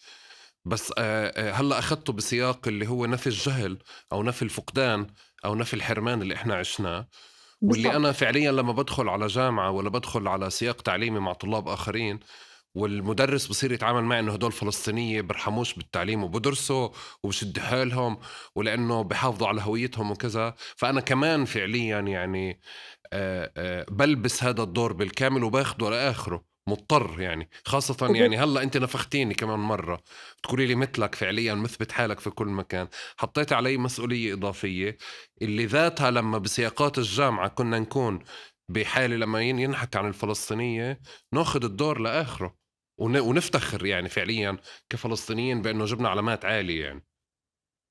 بس هلا أخذته بسياق اللي هو نفي الجهل أو نفي الفقدان أو نفي الحرمان اللي إحنا عشناه، واللي أنا بالضبط. فعليا لما بدخل على جامعة ولا بدخل على سياق تعليمي مع طلاب آخرين والمدرس بصير يتعامل معي انه هدول فلسطينية برحموش بالتعليم وبدرسوا وبشد حالهم ولانه بحافظوا على هويتهم وكذا، فانا كمان فعليا يعني بلبس هذا الدور بالكامل وباخده لاخره مضطر، يعني خاصة يعني هلا انت نفختيني كمان مرة تقولي لي مثلك فعليا مثبت حالك في كل مكان، حطيت علي مسؤولية اضافية اللي ذاتها لما بسياقات الجامعة كنا نكون بحالة لما ينحكى عن الفلسطينية ناخد الدور لاخره ونفتخر يعني فعليا كفلسطينيين بأنه جبنا علامات عالية يعني.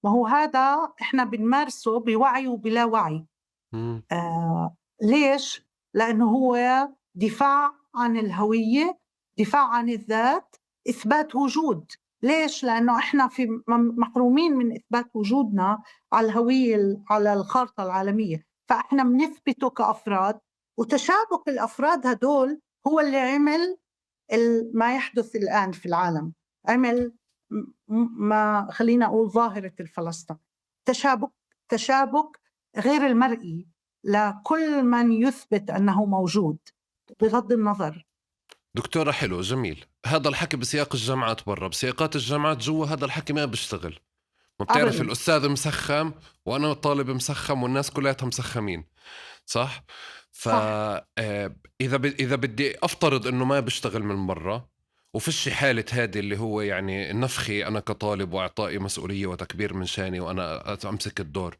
ما هو هذا إحنا بنمارسه بوعي وبلا وعي. مم. ليش؟ لأنه هو دفاع عن الهوية، دفاع عن الذات، إثبات وجود. ليش؟ لأنه إحنا محرومين من إثبات وجودنا على الهوية على الخارطة العالمية، فإحنا بنثبته كأفراد، وتشابك الأفراد هدول هو اللي عمل ما يحدث الآن في العالم، عمل ما خلينا أقول ظاهرة الفلسطين، تشابك غير المرئي لكل من يثبت أنه موجود بغض النظر. دكتورة حلو جميل، هذا الحكي بسياق الجامعات برا، بسياقات الجامعات جوا هذا الحكي ما بيشتغل. ما بتعرف أبدا. الأستاذ مسخم وأنا طالب مسخم والناس كلها مسخمين، صح؟ صح. إذا بدي أفترض إنه ما بيشتغل من برا وفيش حالة هذه اللي هو يعني نفخي أنا كطالب وإعطائي مسؤولية وتكبير من شاني وأنا أمسك الدور،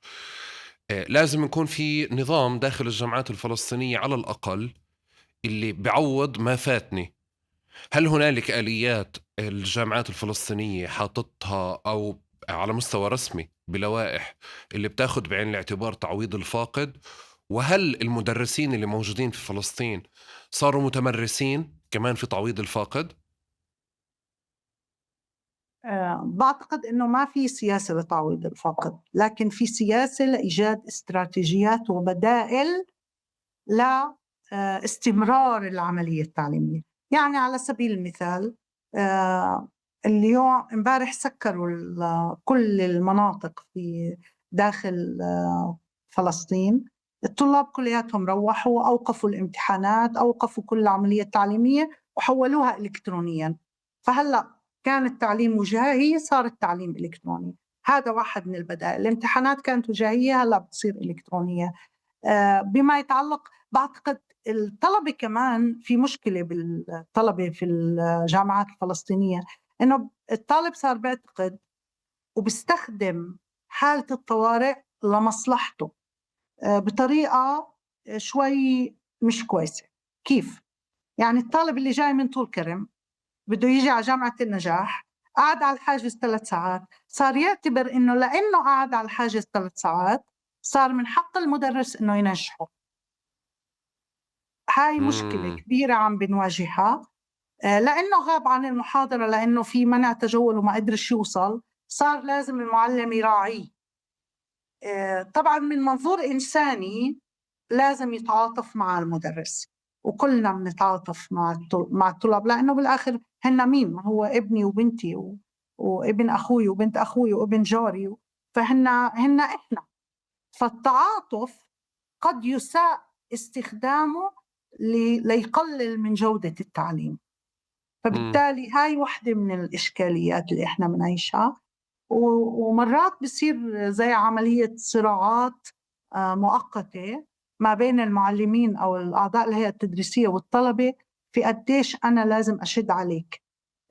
لازم يكون في نظام داخل الجامعات الفلسطينية على الأقل اللي بعوض ما فاتني. هل هنالك آليات الجامعات الفلسطينية حاططها أو على مستوى رسمي بلوائح اللي بتاخد بعين الاعتبار تعويض الفاقد؟ وهل المدرسين اللي موجودين في فلسطين صاروا متمرسين كمان في تعويض الفاقد؟ بعتقد أنه ما في سياسة لتعويض الفاقد، لكن في سياسة لإيجاد استراتيجيات وبدائل لاستمرار العملية التعليمية. يعني على سبيل المثال اليوم امبارح سكروا كل المناطق في داخل فلسطين، الطلاب كلياتهم روحوا، أوقفوا الامتحانات، أوقفوا كل العملية التعليمية وحولوها إلكترونيا. فهلأ كان التعليم وجاهي، صار التعليم إلكتروني. هذا واحد من البدائل. الامتحانات كانت وجاهية، هلأ بتصير إلكترونية. بما يتعلق، بعتقد الطلبة كمان في مشكلة بالطلبة في الجامعات الفلسطينية، إنه الطالب صار بيعتقد وبيستخدم حالة الطوارئ لمصلحته بطريقة شوي مش كويسة. كيف؟ يعني الطالب اللي جاي من طول كرم بده يجي على جامعة النجاح، قعد على الحاجز 3 ساعات، صار يعتبر إنه لأنه قعد على الحاجز 3 ساعات صار من حق المدرس إنه ينجحه. هاي مشكلة مم. كبيرة عم بنواجهها، لأنه غاب عن المحاضرة، لأنه في منع تجول وما قدرش يوصل، صار لازم المعلم يراعيه. طبعا من منظور إنساني لازم يتعاطف مع المدرس، وكلنا بنتعاطف مع الطلاب، لأنه بالآخر هن مين؟ ما هو ابني وبنتي وابن أخوي وبنت أخوي وابن جاري، هن إحنا. فالتعاطف قد يساء استخدامه ليقلل من جودة التعليم. مم. فبالتالي هاي واحدة من الإشكاليات اللي إحنا بنعيشها، ومرات بصير زي عملية صراعات مؤقتة ما بين المعلمين أو الأعضاء الهيئة التدريسية والطلبة في قديش أنا لازم أشد عليك.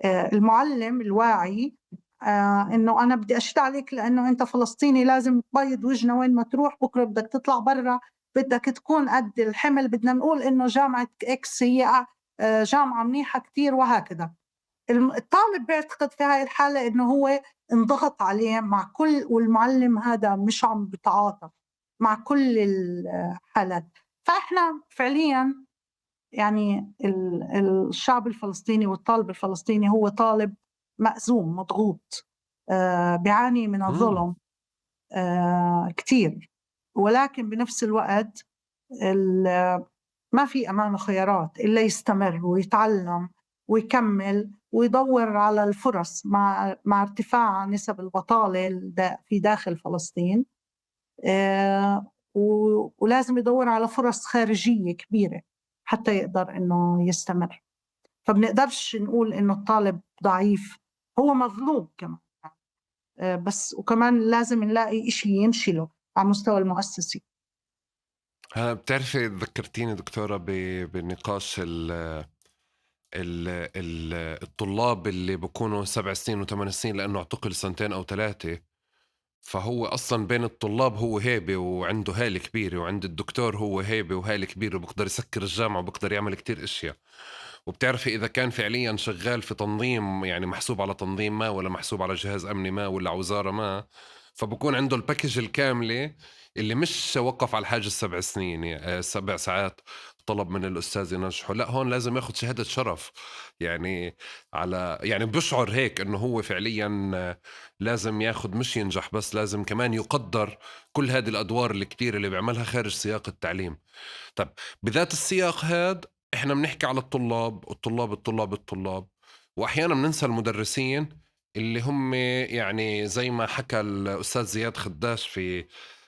المعلم الواعي إنه أنا بدي أشد عليك لأنه أنت فلسطيني، لازم تبيض وجهنا وين ما تروح، بكرة بدك تطلع برا، بدك تكون قد الحمل، بدنا نقول إنه جامعة إكس هي جامعة منيحة كتير وهكذا. الطالب بيعتقد في هاي الحالة إنه هو انضغط عليه مع كل، والمعلم هذا مش عم بتعاطف مع كل الحالات. فإحنا فعليا يعني الشعب الفلسطيني والطالب الفلسطيني هو طالب مأزوم مضغوط، بيعاني من مم. الظلم كتير، ولكن بنفس الوقت ما في أمامه خيارات إلا يستمر ويتعلم ويكمل ويدور على الفرص مع ارتفاع نسب البطالة في داخل فلسطين. ولازم يدور على فرص خارجية كبيرة حتى يقدر إنه يستمر. فبنقدرش نقول إنه الطالب ضعيف، هو مظلوم كمان. بس وكمان لازم نلاقي إشي ينشله على المستوى المؤسسي. بتعرفي ذكرتيني دكتورة بنقاش الطلاب اللي بكونوا 7 سنين و8 سنين لأنه اعتقل سنتين أو 3، فهو أصلا بين الطلاب هو هيبة وعنده هالة كبيرة، وعند الدكتور هو هيبة وهالة كبيرة وبقدر يسكر الجامعة وبقدر يعمل كتير أشياء. وبتعرفي إذا كان فعليا شغال في تنظيم، يعني محسوب على تنظيم ما ولا محسوب على جهاز أمني ما ولا على وزارة ما، فبكون عنده الباكج الكاملة اللي مش وقف على الحاجز 7 سنين 7 ساعات طلب من الأستاذ ينجحه، لأ هون لازم ياخد شهادة شرف. يعني يعني بيشعر هيك إنه هو فعليًا لازم ياخد، مش ينجح بس، لازم كمان يُقدّر كل هذه الأدوار الكتير اللي بيعملها خارج سياق التعليم. طَب بذات السياق هاد إحنا بنحكي على الطلاب، وأحيانًا بننسى المدرسين اللي هم يعني زي ما حكى الأستاذ زياد خداش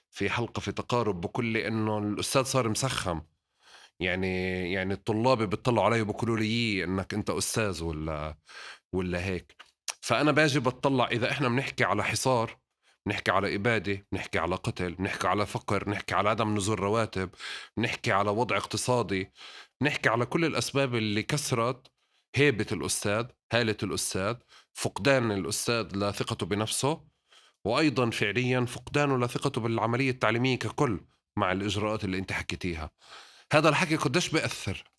في حلقة في تقارب بكل إنه الأستاذ صار مسخّم. يعني الطلاب بيطلعوا علي وبيقولوا لي إنك أنت أستاذ والّا هيك. فأنا باجي باتطلّع إذا إحنا بنحكي على حصار، بنحكي على إبادة، بنحكي على قتل، بنحكي على فقر، بنحكي على عدم نزول رواتب، بنحكي على وضع اقتصادي، بنحكي على كل الأسباب اللي كسرت هيبة الأستاذ، هالة الأستاذ، فقدان الأستاذ لثقته بنفسه، وأيضًا فعليًا فقدانه لثقته بالعملية التعليمية ككل مع الإجراءات اللي أنتِ حكيتيها. هذا الحكي قديش بيأثّر؟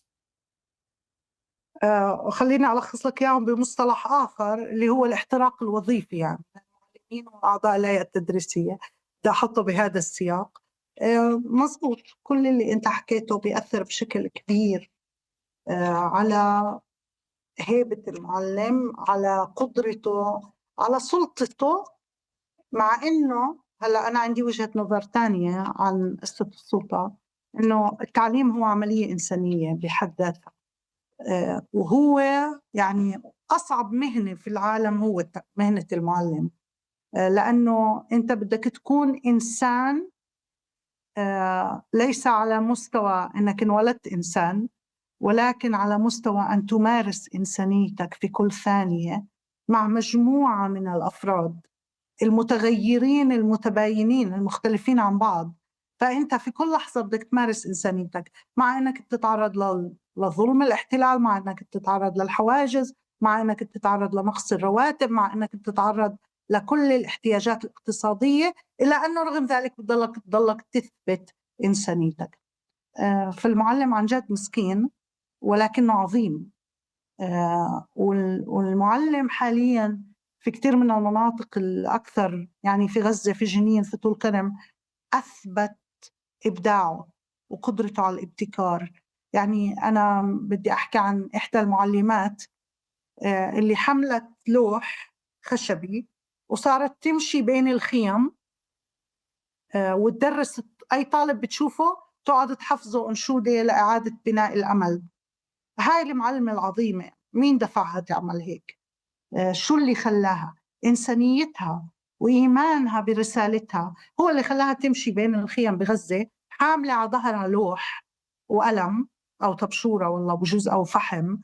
خلّيني ألخّص لك إياهم بمصطلح آخر اللي هو الاحتراق الوظيفي يعني، المعلمين وأعضاء الهيئة التدريسية، بدي أحطّه بهذا السياق. مضبوط، كل اللي أنت حكيته بيأثّر بشكل كبير على هيبة المعلم، على قدرته، على سُلطته، مع إنه هلأ أنا عندي وجهة نظر تانية عن قصة السُلطة، إنه التعليم هو عملية إنسانية بحد ذاتها. وهو يعني أصعب مهنة في العالم هو مهنة المُعلِّم، لأنه أنت بدك تكون إنسان، ليس على مستوى إنك انولدت إنسان، ولكن على مستوى أن تمارس إنسانيتك في كل ثانية مع مجموعة من الأفراد المتغيّرين المتباينين المختلفين عن بعض. فأنت في كل لحظة بدك تمارس إنسانيتك، مع إنك بتتعرّض لظلم الاحتلال، مع إنك بتتعرّض للحواجز، مع إنك بتتعرّض لنقص الرواتب، مع إنك بتتعرّض لكل الاحتياجات الاقتصادية، إلا أنه رغم ذلك بتضلّك تثبت إنسانيتك. فالمُعلِّم عن جد مسكين ولكنه عظيم. والمُعلِّم حاليًا في كتير من المناطق الأكثر، يعني في غزة، في جنين، في طول كرم، أثبت إبداعه وقدرته على الابتكار. يعني أنا بدي أحكي عن إحدى المُعلِّمات اللي حملت لوح خشبي وصارت تمشي بين الخيم، وتدرّس أي طالب بتشوفه تقعد تحفظه أنشودة لإعادة بناء الأمل. هاي المعلمة العظيمة مين دفعها تعمل هيك؟ شو اللي خلاها؟ إنسانيتها وإيمانها برسالتها هو اللي خلاها تمشي بين الخيم بغزة حاملة على ظهرها لوح وقلم أو طبشورة والله بجوز أو فحم،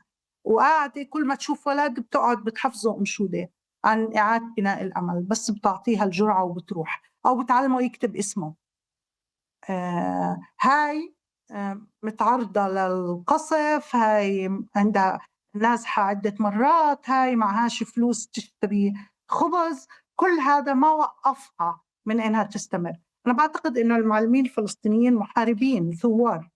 وقاعدة كل ما تشوف ولد بتقعد بتحفظه أنشودة عن إعادة بناء الأمل، بس بتعطيها الجرعة وبتروح، أو بتعلمه يكتب اسمه. هاي متعرضة للقصف، هاي عندها نازحة عدة مرات، هاي معهاش فلوس تشتري خبز، كل هذا ما وقفها من إنها تستمر. أنا بعتقد إنه المعلمين الفلسطينيين محاربين ثوار،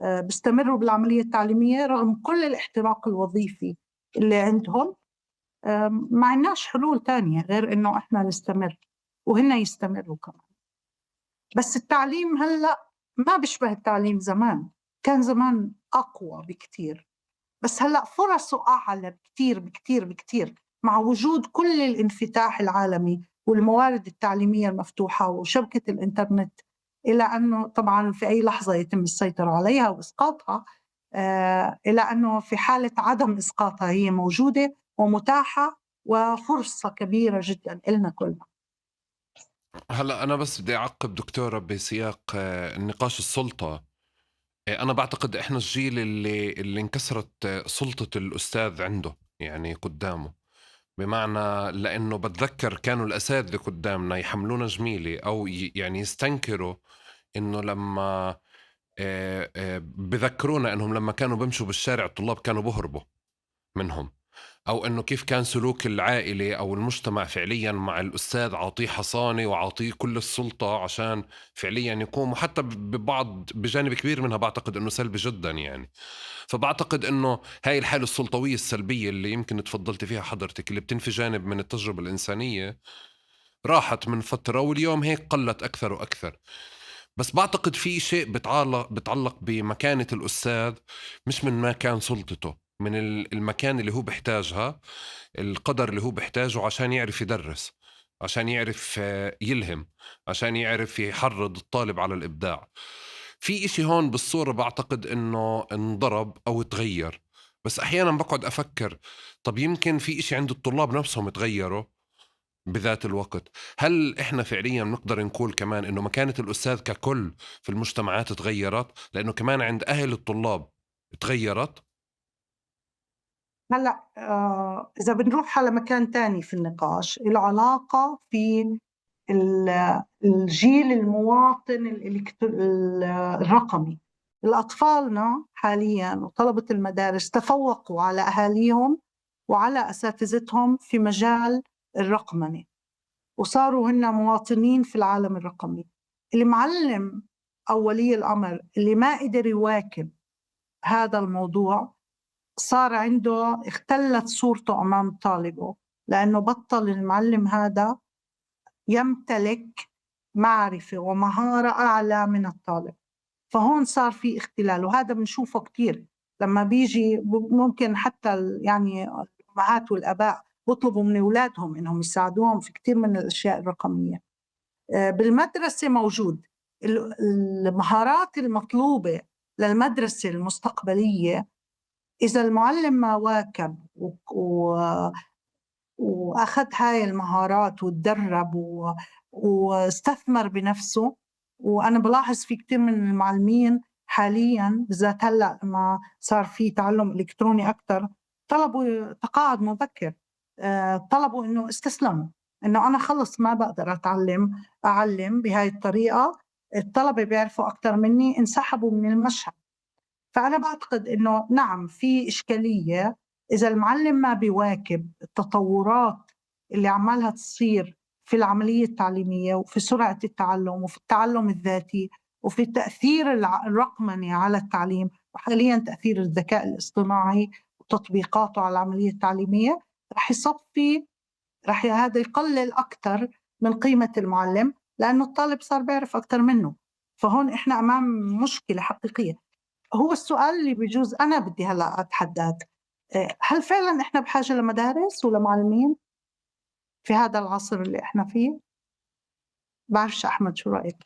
بيستمروا بالعملية التعليمية رغم كل الاحتراق الوظيفي اللي عندهم. ما عندناش حلول تانية غير إنه إحنا نستمر وهن يستمروا كمان. بس التعليم هلأ ما بيشبه التعليم زمان، كان زمان أقوى بكتير، بس هلأ فرصه أعلى بكتير بكتير بكتير مع وجود كل الانفتاح العالمي والموارد التعليمية المفتوحة وشبكة الإنترنت، إلى أنه طبعا في أي لحظة يتم السيطرة عليها وإسقاطها. إلى أنه في حالة عدم إسقاطها هي موجودة ومتاحة وفرصة كبيرة جدا إلنا كلنا. هلأ أنا بس بدي أعقّب دكتورة بسياق نقاش السُلطة. أنا باعتقد إحنا الجيل اللي انكسرت سُلطة الأستاذ عنده، يعني قُدّامه. بمعنى لإنه باتذكّر كانوا الأساتذة قُدّامنا يحملونا جميلة أو يعني يستنكروا إنه لمّا بيذكّرونا إنهم لمّا كانوا بيمشوا بالشارع الطلاب كانوا بيهربوا منهم. أو إنه كيف كان سلوك العائلة أو المجتمع فعليًا مع الأستاذ، عاطيه حصانة وعاطيه كل السُلطة عشان فعليًا يقوم، وحتى بجانب كبير منها باعتقد إنه سلبي جدًا يعني. فباعتقد إنه هاي الحالة السلطوية السلبية اللي يمكن اتفضلتِ فيها حضرتِك، اللي بتنفي جانب من التجربة الإنسانية، راحت من فترة واليوم هيك قلّت أكثر وأكثر. بس بعتقد في شيء بتعلق بمكانة الأستاذ، مش من مكان سلطته، من المكان اللي هو بيحتاجها، القدر اللي هو بيحتاجه عشان يعرف يدرس، عشان يعرف يلهم، عشان يعرف يحرض الطالب على الإبداع. في إشي هون بالصورة بعتقد إنه انضرب أو تغير. بس أحيانا بقعد أفكر، طب يمكن في إشي عند الطلاب نفسهم تغيروا بذات الوقت. هل إحنا فعليا نقدر نقول كمان إنه مكانة الأستاذ ككل في المجتمعات تغيرت، لأنه كمان عند أهل الطلاب تغيرت؟ هلأ إذا بنروح على مكان تاني في النقاش، العلاقة في الجيل المواطن الرقمي. الأطفالنا حاليا وطلبة المدارس تفوقوا على أهاليهم وعلى أساتذتهم في مجال الرقمنة، وصاروا هن مواطنين في العالم الرقمي. المعلم أو ولي الأمر اللي ما قدر يواكب هذا الموضوع صار عنده اختلت صورته أمام طالبه، لأنه بطل المعلم هذا يمتلك معرفة ومهارة أعلى من الطالب. فهون صار في اختلال، وهذا بنشوفه كتير لما بيجي ممكن حتى يعني الأمهات والآباء بطلبوا من أولادهم إنهم يساعدوهم في كتير من الأشياء الرقمية. بالمدرسة موجود المهارات المطلوبة للمدرسة المستقبلية. إذا المعلم ما واكب وأخذ هاي المهارات وتدرب واستثمر بنفسه، وأنا بلاحظ في كتير من المعلمين حاليا بالذات هلأ ما صار في تعلم إلكتروني أكتر، طلبوا تقاعد مبكر. طلبوا إنه استسلموا، إنه أنا خلص ما بقدر أعلم بهاي الطريقة، الطلبة بيعرفوا أكتر مني، انسحبوا من المشهد. فأنا بعتقد إنه نعم في إشكالية إذا المعلم ما بيواكب التطورات اللي عمالها تصير في العملية التعليمية وفي سرعة التعلم وفي التعلم الذاتي وفي التأثير الرقمني على التعليم، وحاليا تأثير الذكاء الاصطناعي وتطبيقاته على العملية التعليمية، رح يصفي، رح هذا يقلل أكثر من قيمة المعلم، لأنه الطالب صار بيعرف أكثر منه. فهون إحنا أمام مشكلة حقيقية. هو السؤال اللي بيجوز أنا بدي هلأ أتحداك، هل فعلا إحنا بحاجة لمدارس ولا معلمين في هذا العصر اللي إحنا فيه؟ بعرفش أحمد شو رأيك؟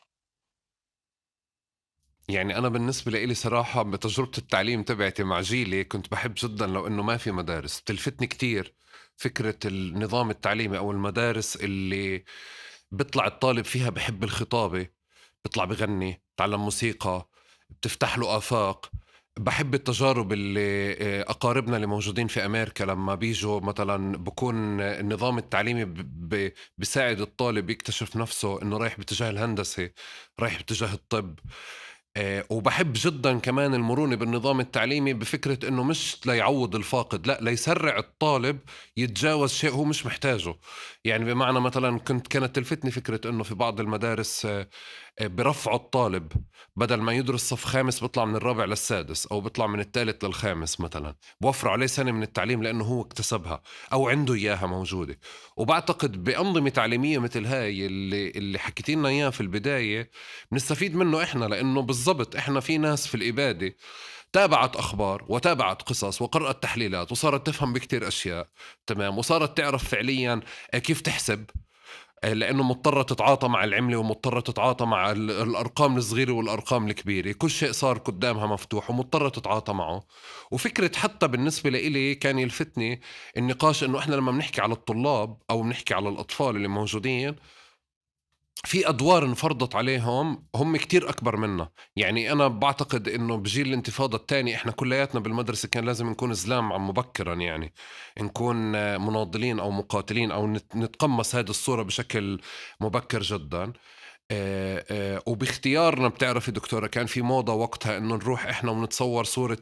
يعني أنا بالنسبة لإلي صراحة بتجربة التعليم تبعتي مع جيلي كنت بحب جدا لو إنه ما في مدارس. بتلفتني كتير فكرة النظام التعليمي أو المدارس اللي بيطلع الطالب فيها بحب الخطابة، بيطلع بغني، تعلم موسيقى، بتفتح له آفاق. بحب التجارب اللي أقاربنا اللي موجودين في أمريكا لما بيجوا مثلا بكون النظام التعليمي بيساعد الطالب يكتشف نفسه إنه رايح باتجاه الهندسة، رايح باتجاه الطب. وبحب جدا كمان المرونة بالنظام التعليمي بفكرة انه مش ليعوض الفاقد، لا ليسرع الطالب يتجاوز شيء هو مش محتاجه. يعني بمعنى مثلا كانت تلفتني فكرة انه في بعض المدارس برفعوا الطالب، بدل ما يدرس صف خامس بيطلع من الرابع للسادس او بيطلع من الثالث للخامس مثلا، بوفروا عليه سنة من التعليم لانه هو اكتسبها او عنده اياها موجودة. وبعتقد بأنظمة تعليمية مثل هاي اللي حكيتي لنا اياها في البداية بنستفيد منه احنا، لانه بالضبط احنا في ناس في الإبادة تابعت أخبار وتابعت قصص وقرأت تحليلات وصارت تفهم بكتير أشياء، تمام، وصارت تعرف فعليا كيف تحسب، لأنه مضطرة تتعاطى مع العملة ومضطرة تتعاطى مع الأرقام الصغيرة والأرقام الكبيرة، كل شيء صار قدامها مفتوح ومضطرة تتعاطى معه. وفكرة حتى بالنسبة لإلي كان يلفتني النقاش إنه إحنا لما بنحكي على الطلاب أو بنحكي على الأطفال اللي موجودين، في أدوار انفرضت عليهم هم كتير أكبر منا. يعني أنا بعتقد إنه بجيل الانتفاضة الثانية إحنا كلياتنا بالمدرسة كان لازم نكون زلام عم مبكرا، يعني نكون مناضلين أو مقاتلين أو نتقمص هذه الصورة بشكل مبكر جدا. وباختيارنا بتعرفي دكتورة كان في موضة وقتها إنه نروح إحنا ونتصور صورة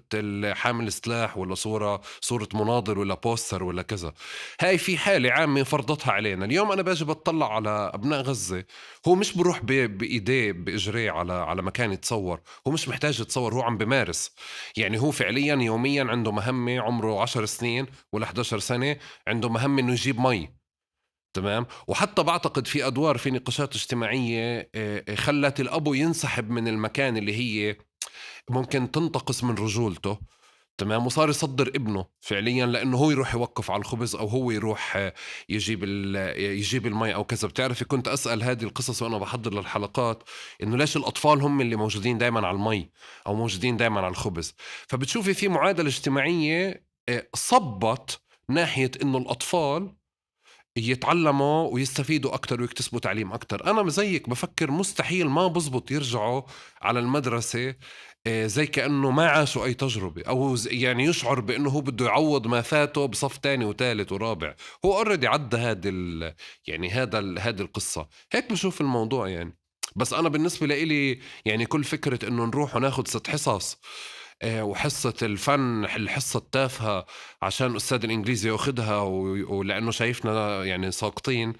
حامل سلاح ولا صورة مناضل ولا بوستر ولا كذا. هاي في حالة عامة فرضتها علينا. اليوم أنا باجي بتطلع على أبناء غزة، هو مش بروح بإيديه بإجريه على مكان يتصور، هو مش محتاج يتصور، هو عم بمارس. يعني هو فعليا يوميا عنده مهمة، عمره 10 سنين ولا 11 سنة، عنده مهمة إنه يجيب مي، تمام. وحتى بعتقد في أدوار في نقاشات اجتماعية خلت الأبو ينسحب من المكان اللي هي ممكن تنتقص من رجولته، تمام، وصار يصدّر ابنه فعليًا لإنه هو يروح يوقّف على الخبز أو هو يروح يجيب المَي أو كذا. بتعرفي كنت أسأل هذه القصص وأنا باحضّر للحلقات، إنه ليش الأطفال هم اللي موجودين دايمًا على المَي أو موجودين دايمًا على الخبز. فبتشوفي في معادلة اجتماعية صبّت ناحية إنه الأطفال يتعلّموا ويستفيدوا أكتر ويكتسبوا تعليم أكتر. أنا زيِّك بافكّر مستحيل ما بزبط يرجعوا على المدرسة زي كإنه ما عاشوا أي تجربة أو يعني يشعر بإنه هو بده يعوّض ما فاته بصف تاني وتالت ورابع. هو already عدّى يعني هذه القصة. هيك باشوف الموضوع يعني. بس أنا بالنسبة لإلي يعني كل فكرة إنه نروح وناخد 6 حصص وحصة الفن الحصة التافهة عشان أستاذ الإنجليزي ياخدها ولأنه شايفنا يعني ساقطين،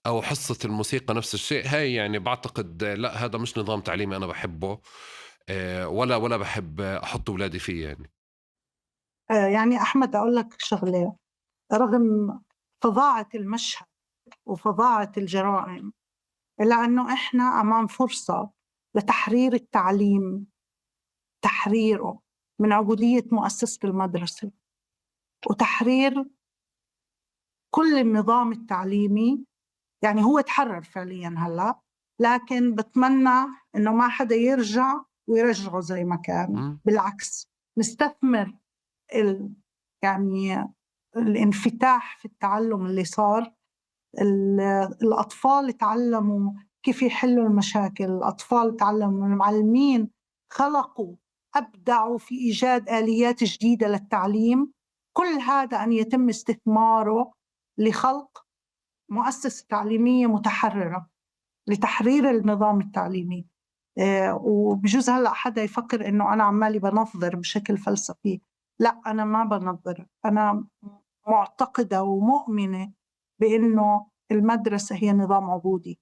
أو حصة الموسيقى نفس الشيء. هاي يعني باعتقد لأ، هذا مش نظام تعليمي أنا باحبه ولا باحب أحط ولادي فيه يعني. يعني أحمد أقول لك شغلة، رغم فظاعة المشهد وفظاعة الجرائم، إلا أنه إحنا أمام فرصة لتحرير التعليم، تحريره من عبودية مؤسسة المدرسة، وتحرير كل النظام التعليمي. يعني هو تحرر فعليا هلأ، لكن بتمنى إنه ما حدا يرجع ويرجعه زي ما كان. إمم. بالعكس، نستثمر ال يعني الانفتاح في التعلم اللي صار. الأطفال تعلموا كيف يحلوا المشاكل، الأطفال تعلموا، المعلمين خلقوا، أبدعوا في إيجاد آليات جديدة للتعليم. كل هذا أن يتم استثماره لخلق مؤسسة تعليمية متحررة لتحرير النظام التعليمي. وبجوز هلأ حدا يفكر إنه أنا عمالي بنظر بشكل فلسفي. لا، أنا ما بنظر، أنا معتقدة ومؤمنة بأنه المدرسة هي نظام عبودي.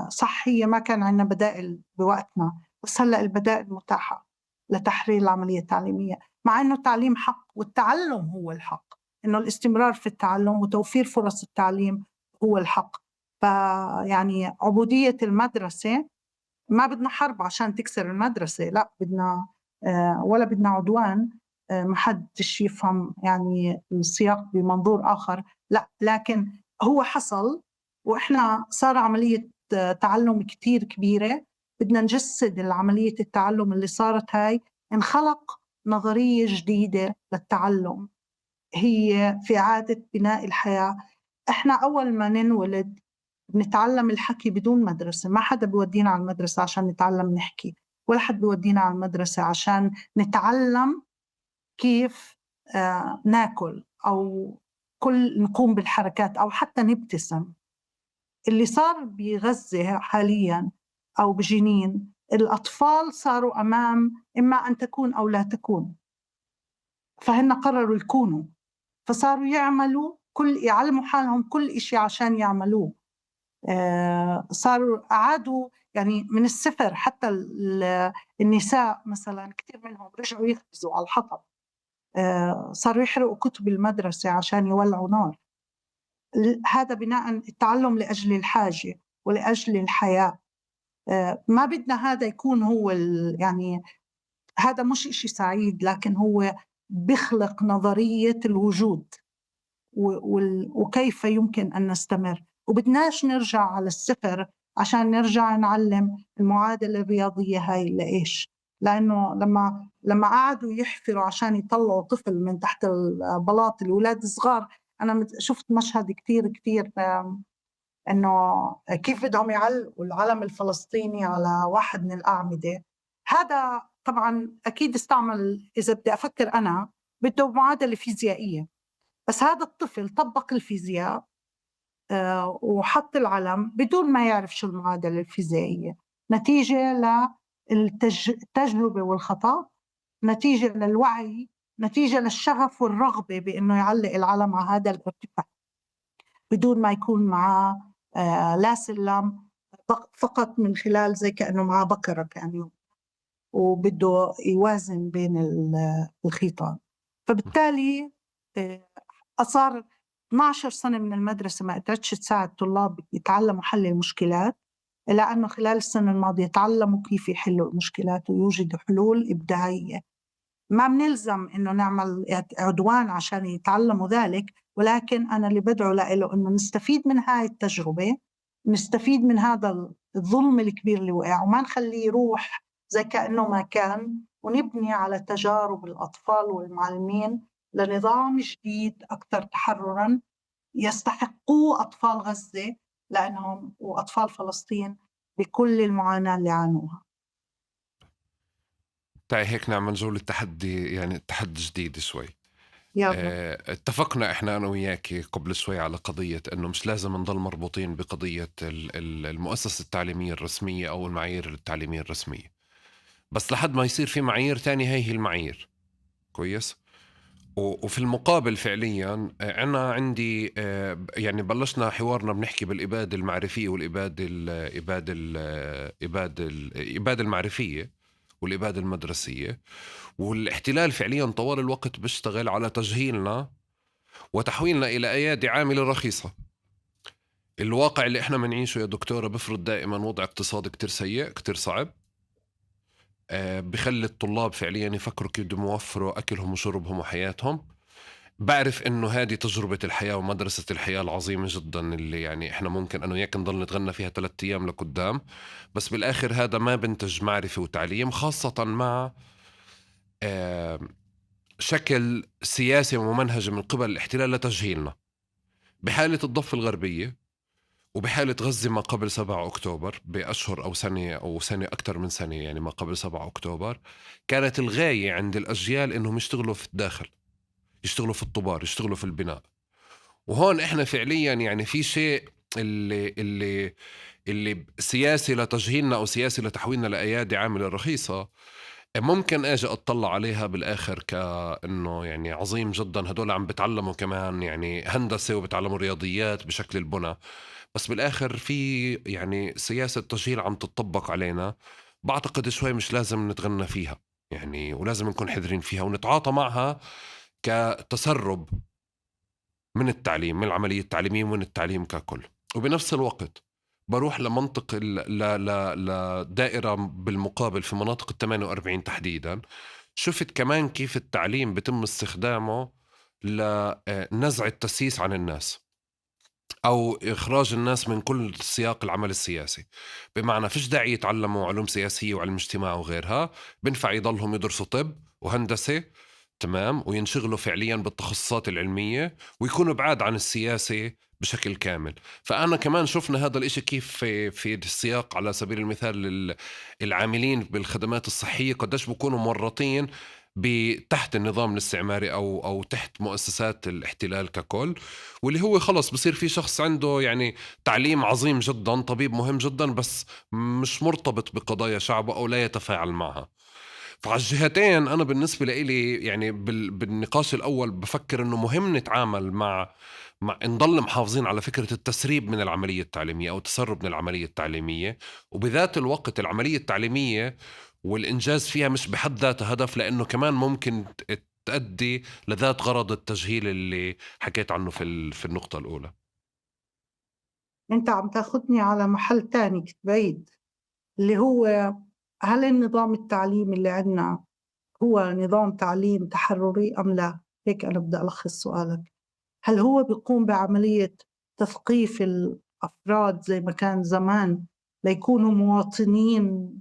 صح، هي ما كان عندنا بدائل بوقتنا، بس هلأ البدائل متاحة لتحرير العملية التعليمية، مع أنه التعليم حق والتعلم هو الحق، أنه الاستمرار في التعلم وتوفير فرص التعليم هو الحق. فيعني عبودية المدرسة، ما بدنا حرب عشان تكسر المدرسة، لا بدنا ولا بدنا عدوان. ما حدش يفهم يعني السياق بمنظور آخر، لا، لكن هو حصل وإحنا صار عملية تعلم كتير كبيرة. بدنا نجسد العملية التعلم اللي صارت هاي، انخلق نظرية جديدة للتعلم، هي في إعادة بناء الحياة. إحنا أول ما ننولد بنتعلم الحكي بدون مدرسة، ما حدا بيودينا على المدرسة عشان نتعلم نحكي، ولا حد بيودينا على المدرسة عشان نتعلم كيف ناكل أو نقوم بالحركات أو حتى نبتسم. اللي صار بغزة حاليا أو بجنين، الأطفال صاروا أمام إما أن تكون أو لا تكون، فهن قرروا يكونوا، فصاروا يعلموا حالهم كل إشي عشان يعملوه. صاروا أعادوا يعني من الصفر. حتى النساء مثلا كثير منهم رجعوا يخبزوا على الحطب، صاروا يحرقوا كتب المدرسة عشان يولعوا نار. هذا بناء التعلم لأجل الحاجة ولأجل الحياة. ما بدنا هذا يكون هو يعني هذا مش إشي سعيد، لكن هو بيخلق نظرية الوجود وكيف يمكن أن نستمر. وبدناش نرجع على الصفر عشان نرجع نعلم المعادلة الرياضية هاي لإيش؟ لأنه لما قعدوا يحفروا عشان يطلعوا طفل من تحت البلاط، الأولاد الصغار، أنا شفت مشهد كتير كتير إنه كيف بدهم يعلقوا العلم الفلسطيني على واحد من الأعمدة. هذا طبعا أكيد استعمل، إذا بدي أفكر أنا، بده معادلة فيزيائية، بس هذا الطفل طبق الفيزياء وحط العلم بدون ما يعرف شو المعادلة الفيزيائية، نتيجة للتجربة والخطأ، نتيجة للوعي، نتيجة للشغف والرغبة بأنه يعلق العلم على هذا الارتفاع بدون ما يكون معه لا سلم، فقط من خلال زي كأنه معه بكرة يعني، وبده يوازن بين الخيطان. فبالتالي صار 12 سنة من المدرسة ما قدرتش تساعد طلاب يتعلموا حل المشكلات، إلا أنه خلال السنة الماضية تعلموا كيف يحلوا المشكلات ويوجدوا حلول إبداعية. ما بنلزم إنه نعمل عدوان عشان يتعلموا ذلك، ولكن أنا اللي بدعو له إنه نستفيد من هاي التجربة، نستفيد من هذا الظلم الكبير اللي وقع، وما نخليه يروح زي كأنه ما كان، ونبني على تجارب الأطفال والمعلمين لنظام جديد أكثر تحرراً يستحقوه أطفال غزة لأنهم وأطفال فلسطين بكل المعاناة اللي عانوها. تعي هيك نعمل جولة تحدي، يعني تحدي جديد شوي. يلا. اتفقنا احنا انا وياكي قبل شوي على قضية انه مش لازم نضل مربوطين بقضية المؤسسة التعليمية الرسمية او المعايير التعليمية الرسمية، بس لحد ما يصير في معايير تانية هي المعايير. كويس. وفي المقابل فعليا أنا عندي يعني بلشنا حوارنا بنحكي بالإبادة المعرفية والإبادة الإبادة المعرفية والإبادة المدرسية. والاحتلال فعليا طوال الوقت بيشتغل على تجهيلنا وتحويلنا إلى أيادي عاملة رخيصة. الواقع اللي احنا منعيشه يا دكتورة بفرض دائما وضع اقتصادي كتير سيء كتير صعب، بخلي الطلاب فعليا يفكروا كيف بدهم يوفروا أكلهم وشربهم وحياتهم. بعرف إنه هذه تجربة الحياة ومدرسة الحياة العظيمة جدا اللي يعني إحنا ممكن أنه ياك نضل نتغنى فيها 3 أيام لقدام، بس بالآخر هذا ما بنتج معرفة وتعليم، خاصة مع آه، شكل سياسي وممنهج من قبل الاحتلال لتجهيلنا. بحالة الضفة الغربية وبحالة غزة ما قبل 7 أكتوبر بأشهر أو سنة أو سنة أكتر من سنة، يعني ما قبل 7 أكتوبر كانت الغاية عند الأجيال إنهم يشتغلوا في الداخل، يشتغلوا في الطبار، يشتغلوا في البناء. وهون إحنا فعليا يعني في شيء اللي سياسي لتجهيلنا أو سياسي لتحويلنا لأيادي عاملة رخيصة. ممكن أجي أطلع عليها بالآخر كأنه يعني عظيم جدا، هدول عم بتعلموا كمان يعني هندسة وبتعلموا رياضيات بشكل البنى، بس بالآخر في يعني سياسة تجهيل عم تطبق علينا. بعتقد شوي مش لازم نتغنى فيها يعني، ولازم نكون حذرين فيها ونتعاطى معها كتسرب من التعليم، من العملية التعليمية ومن التعليم ككل. وبنفس الوقت بروح لمنطق لدائرة بالمقابل في مناطق 48 تحديدا. شفت كمان كيف التعليم بتم استخدامه لنزع التسييس عن الناس أو إخراج الناس من كل سياق العمل السياسي. بمعنى فيش داعي يتعلموا علوم سياسية وعلم اجتماع وغيرها، بنفع يضلهم يدرسوا طب وهندسة، تمام، وينشغلوا فعليا بالتخصصات العلمية ويكونوا بعاد عن السياسة بشكل كامل. فأنا كمان شفنا هذا الإشي كيف في السياق على سبيل المثال العاملين بالخدمات الصحية قديش بيكونوا مرطين تحت النظام الاستعماري أو تحت مؤسسات الاحتلال ككل. واللي هو خلص بصير في شخص عنده يعني تعليم عظيم جدا، طبيب مهم جدا، بس مش مرتبط بقضايا شعبه أو لا يتفاعل معها. فعلى الجهتين أنا بالنسبة لي يعني بالنقاش الأول بفكر إنه مهم نتعامل مع نضل محافظين على فكرة التسريب من العملية التعليمية أو التسرب من العملية التعليمية. وبذات الوقت العملية التعليمية والإنجاز فيها مش بحد ذاتها هدف، لأنه كمان ممكن تؤدي لذات غرض التجهيل اللي حكيت عنه في النقطة الأولى. أنت عم تاخدني على محل تاني كت بعيد، اللي هو هل النظام التعليمي اللي عندنا هو نظام تعليم تحرري أم لا؟ هيك أنا بدي ألخص سؤالك. هل هو بيقوم بعملية تثقيف الأفراد زي ما كان زمان ليكونوا مواطنين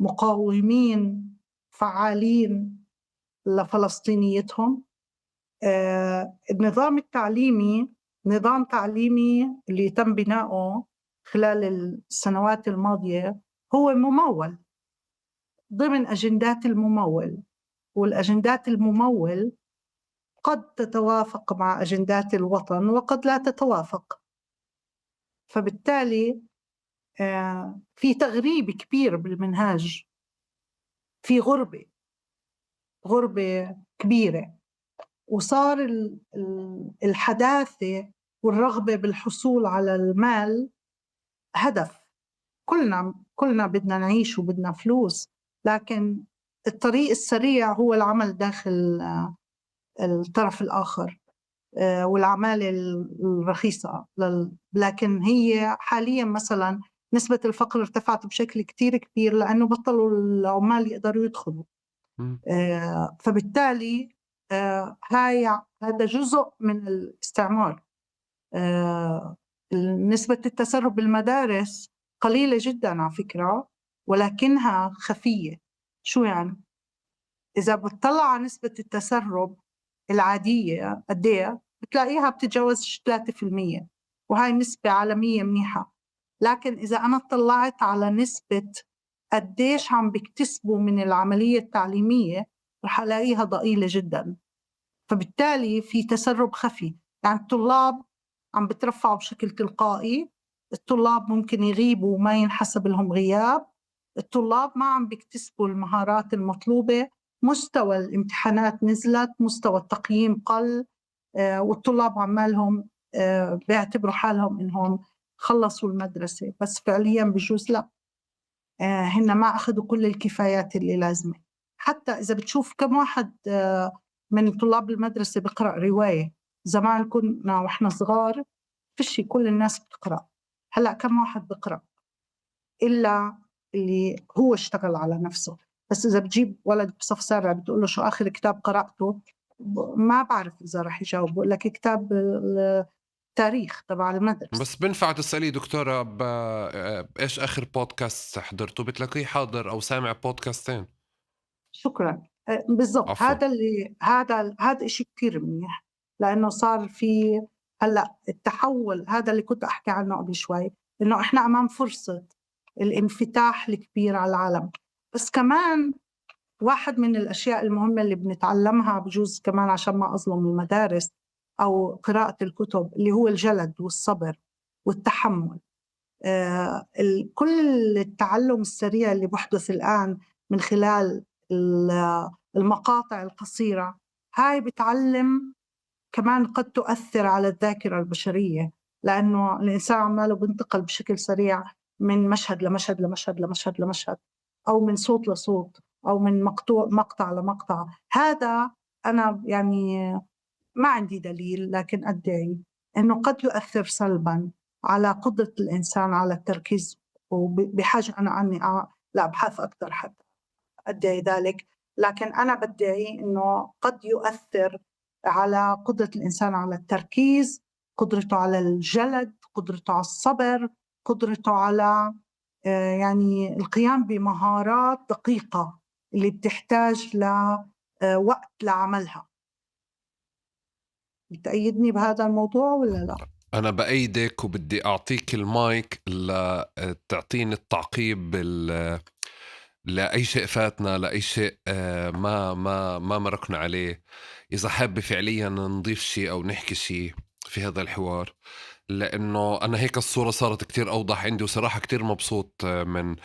مقاومين فعالين لفلسطينيتهم؟ النظام التعليمي نظام تعليمي اللي تم بناؤه خلال السنوات الماضية هو ممول ضمن أجندات الممول، والأجندات الممول قد تتوافق مع أجندات الوطن وقد لا تتوافق. فبالتالي في تغريب كبير بالمنهاج، في غربة كبيرة، وصار الحداثة والرغبة بالحصول على المال هدف. كلنا بدنا نعيش وبدنا فلوس، لكن الطريق السريع هو العمل داخل الطرف الآخر. والأعمال الرخيصة لكن هي حاليا مثلا نسبة الفقر ارتفعت بشكل كتير كبير لأنه بطلوا العمال يقدروا يدخلوا. مم. فبالتالي هذا جزء من الاستعمار. نسبة التسرب بالمدارس قليلة جدا على فكرة، ولكنها خفية. شو يعني؟ إذا بتطلع على نسبة التسرب العادية قد إيه بتلاقيها بتتجاوز 3%، وهاي نسبة عالمية منيحة. لكن إذا أنا اطلعت على نسبة قديش عم بيكتسبوا من العملية التعليمية رح ألاقيها ضئيلة جدا. فبالتالي في تسرب خفي، يعني الطلاب عم بترفعوا بشكل تلقائي، الطلاب ممكن يغيبوا وما ينحسب لهم غياب، الطلاب ما عم بيكتسبوا المهارات المطلوبة، مستوى الامتحانات نزلت، مستوى التقييم قل، والطلاب عمالهم بيعتبروا حالهم إنهم خلصوا المدرسة، بس فعليا بجوز لا، هن ما أخذوا كل الكفايات اللي لازمة. حتى إذا بتشوف كم واحد من طلاب المدرسة بقرأ رواية. زمان كنا وإحنا صغار فيش كل الناس بتقرأ، هلأ كم واحد بقرأ إلا اللي هو اشتغل على نفسه. بس إذا بتجيب ولد بصف سابع بتقوله شو آخر كتاب قرأته، ما بعرف إذا رح يجاوب، بقول لك كتاب التاريخ تبع المدرسة. بس بنفع تسألي دكتورة إيش آخر بودكاست حضرته، بتلاقيه حاضر أو سامع بودكاستين. شكرا. بالضبط، عفوا. هذا إشي كتير منيح، لأنه صار في هلأ التحول هذا اللي كنت أحكي عنه قبل شوي، إنه إحنا أمام فرصة الانفتاح الكبير على العالم. بس كمان واحد من الأشياء المهمة اللي بنتعلمها بجوز كمان عشان ما أظلم المدارس أو قراءة الكتب، اللي هو الجلد والصبر والتحمل. كل التعلم السريع اللي بحدث الآن من خلال المقاطع القصيرة، هاي بتعلم كمان قد تؤثر على الذاكرة البشرية، لأنه الإنسان عماله بينتقل بشكل سريع من مشهد لمشهد لمشهد لمشهد لمشهد، أو من صوت لصوت، أو من مقطع لمقطع. هذا أنا يعني ما عندي دليل، لكن أدعي أنه قد يؤثر سلباً على قدرة الإنسان على التركيز، وبحاجة أنا عني لا أبحث أكثر حتى أدعي ذلك. لكن أنا بدعي أنه قد يؤثر على قدرة الإنسان على التركيز، قدرته على الجلد، قدرته على الصبر، قدرته على يعني القيام بمهارات دقيقة اللي بتحتاج لوقت لعملها. بتأيدني بهذا الموضوع ولا لا؟ أنا بأيدك وبدي أعطيك المايك لتعطيني التعقيب لأي شيء فاتنا، لأي شيء ما مرقنا عليه، إذا حابة فعليا نضيف شيء أو نحكي شيء في هذا الحوار. لأنه أنا هيك الصورة صارت كتير أوضح عندي، وصراحة كتير مبسوط من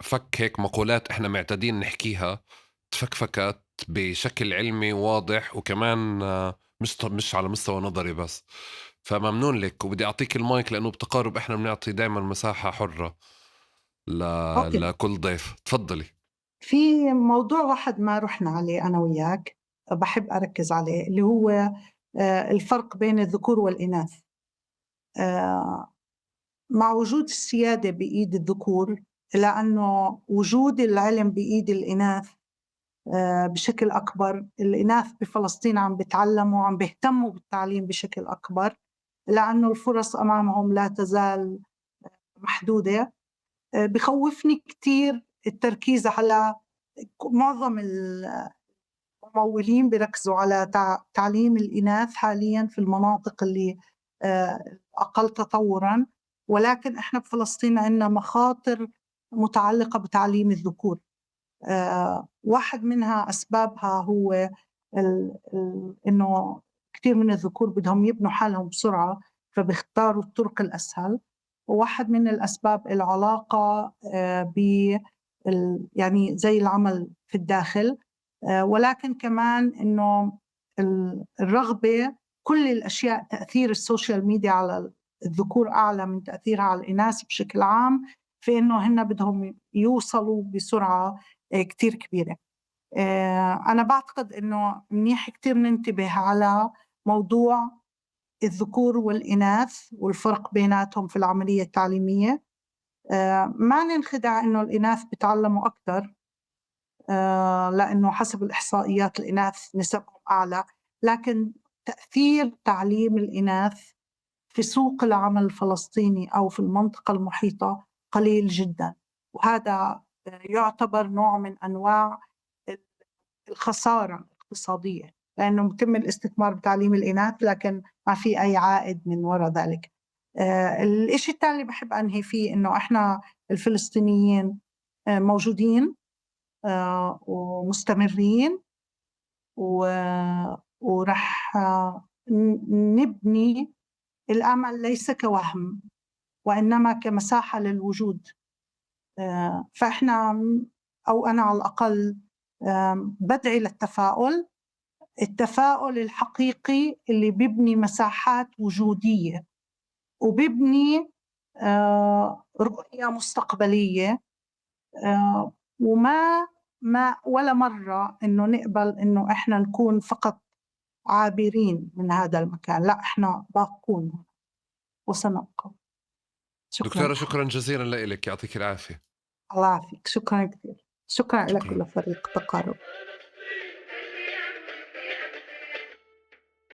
فك هيك مقولات إحنا معتادين نحكيها، تفكفكت بشكل علمي واضح، وكمان مش على مستوى نظري بس. فممنون لك، وبدي أعطيك المايك لأنه بتقارب إحنا بنعطي دايما مساحة حرة أوكي. لكل ضيف. تفضلي. في موضوع واحد ما رحنا عليه أنا وياك، بحب أركز عليه، اللي هو الفرق بين الذكور والإناث. آه، مع وجود السيادة بإيد الذكور، إلا أنه وجود العلم بإيد الإناث بشكل أكبر. الإناث بفلسطين عم بيتعلموا، عم بيهتموا بالتعليم بشكل أكبر، لأنه الفرص أمامهم لا تزال محدودة. بخوفني كتير التركيز على معظم الممولين بيركزوا على تعليم الإناث حاليا في المناطق اللي أقل تطوراً، ولكن إحنا بفلسطين عندنا مخاطر متعلقة بتعليم الذكور. واحد منها أسبابها هو إنه كثير من الذكور بدهم يبنوا حالهم بسرعة، فبيختاروا الطرق الأسهل. وواحد من الأسباب العلاقة يعني زي العمل في الداخل، ولكن كمان إنه الرغبة، كل الأشياء، تأثير السوشيال ميديا على الذكور أعلى من تأثيرها على الإناث بشكل عام، في إنه هن بدهم يوصلوا بسرعة كتير كبيرة. أنا بعتقد إنه منيح كتير ننتبه على موضوع الذكور والإناث والفرق بيناتهم في العملية التعليمية. ما ننخدع إنه الإناث بتعلموا أكثر، لأنه حسب الإحصائيات الإناث نسبهم أعلى، لكن تأثير تعليم الإناث في سوق العمل الفلسطيني أو في المنطقة المحيطة قليل جدا، وهذا يعتبر نوع من أنواع الخسارة الاقتصادية، لأنه متم الاستثمار بتعليم الإناث لكن ما في أي عائد من وراء ذلك. الإشي الثاني اللي بحب أنهي فيه إنه إحنا الفلسطينيين موجودين ومستمرين، ورح نبني الأمل ليس كوهم وإنما كمساحة للوجود. فإحنا أو أنا على الأقل بدعي للتفاؤل، التفاؤل الحقيقي اللي بيبني مساحات وجودية وبيبني رؤية مستقبلية، وما ولا مرة إنه نقبل إنه إحنا نكون فقط عابرين من هذا المكان، لا إحنا باقون وسنبقى. دكتورة شكرا. شكرا جزيلا لك، يعطيك العافية. الله يعافيك، شكرا كثير، شكرا لك شكرا. ولفريق تقارب.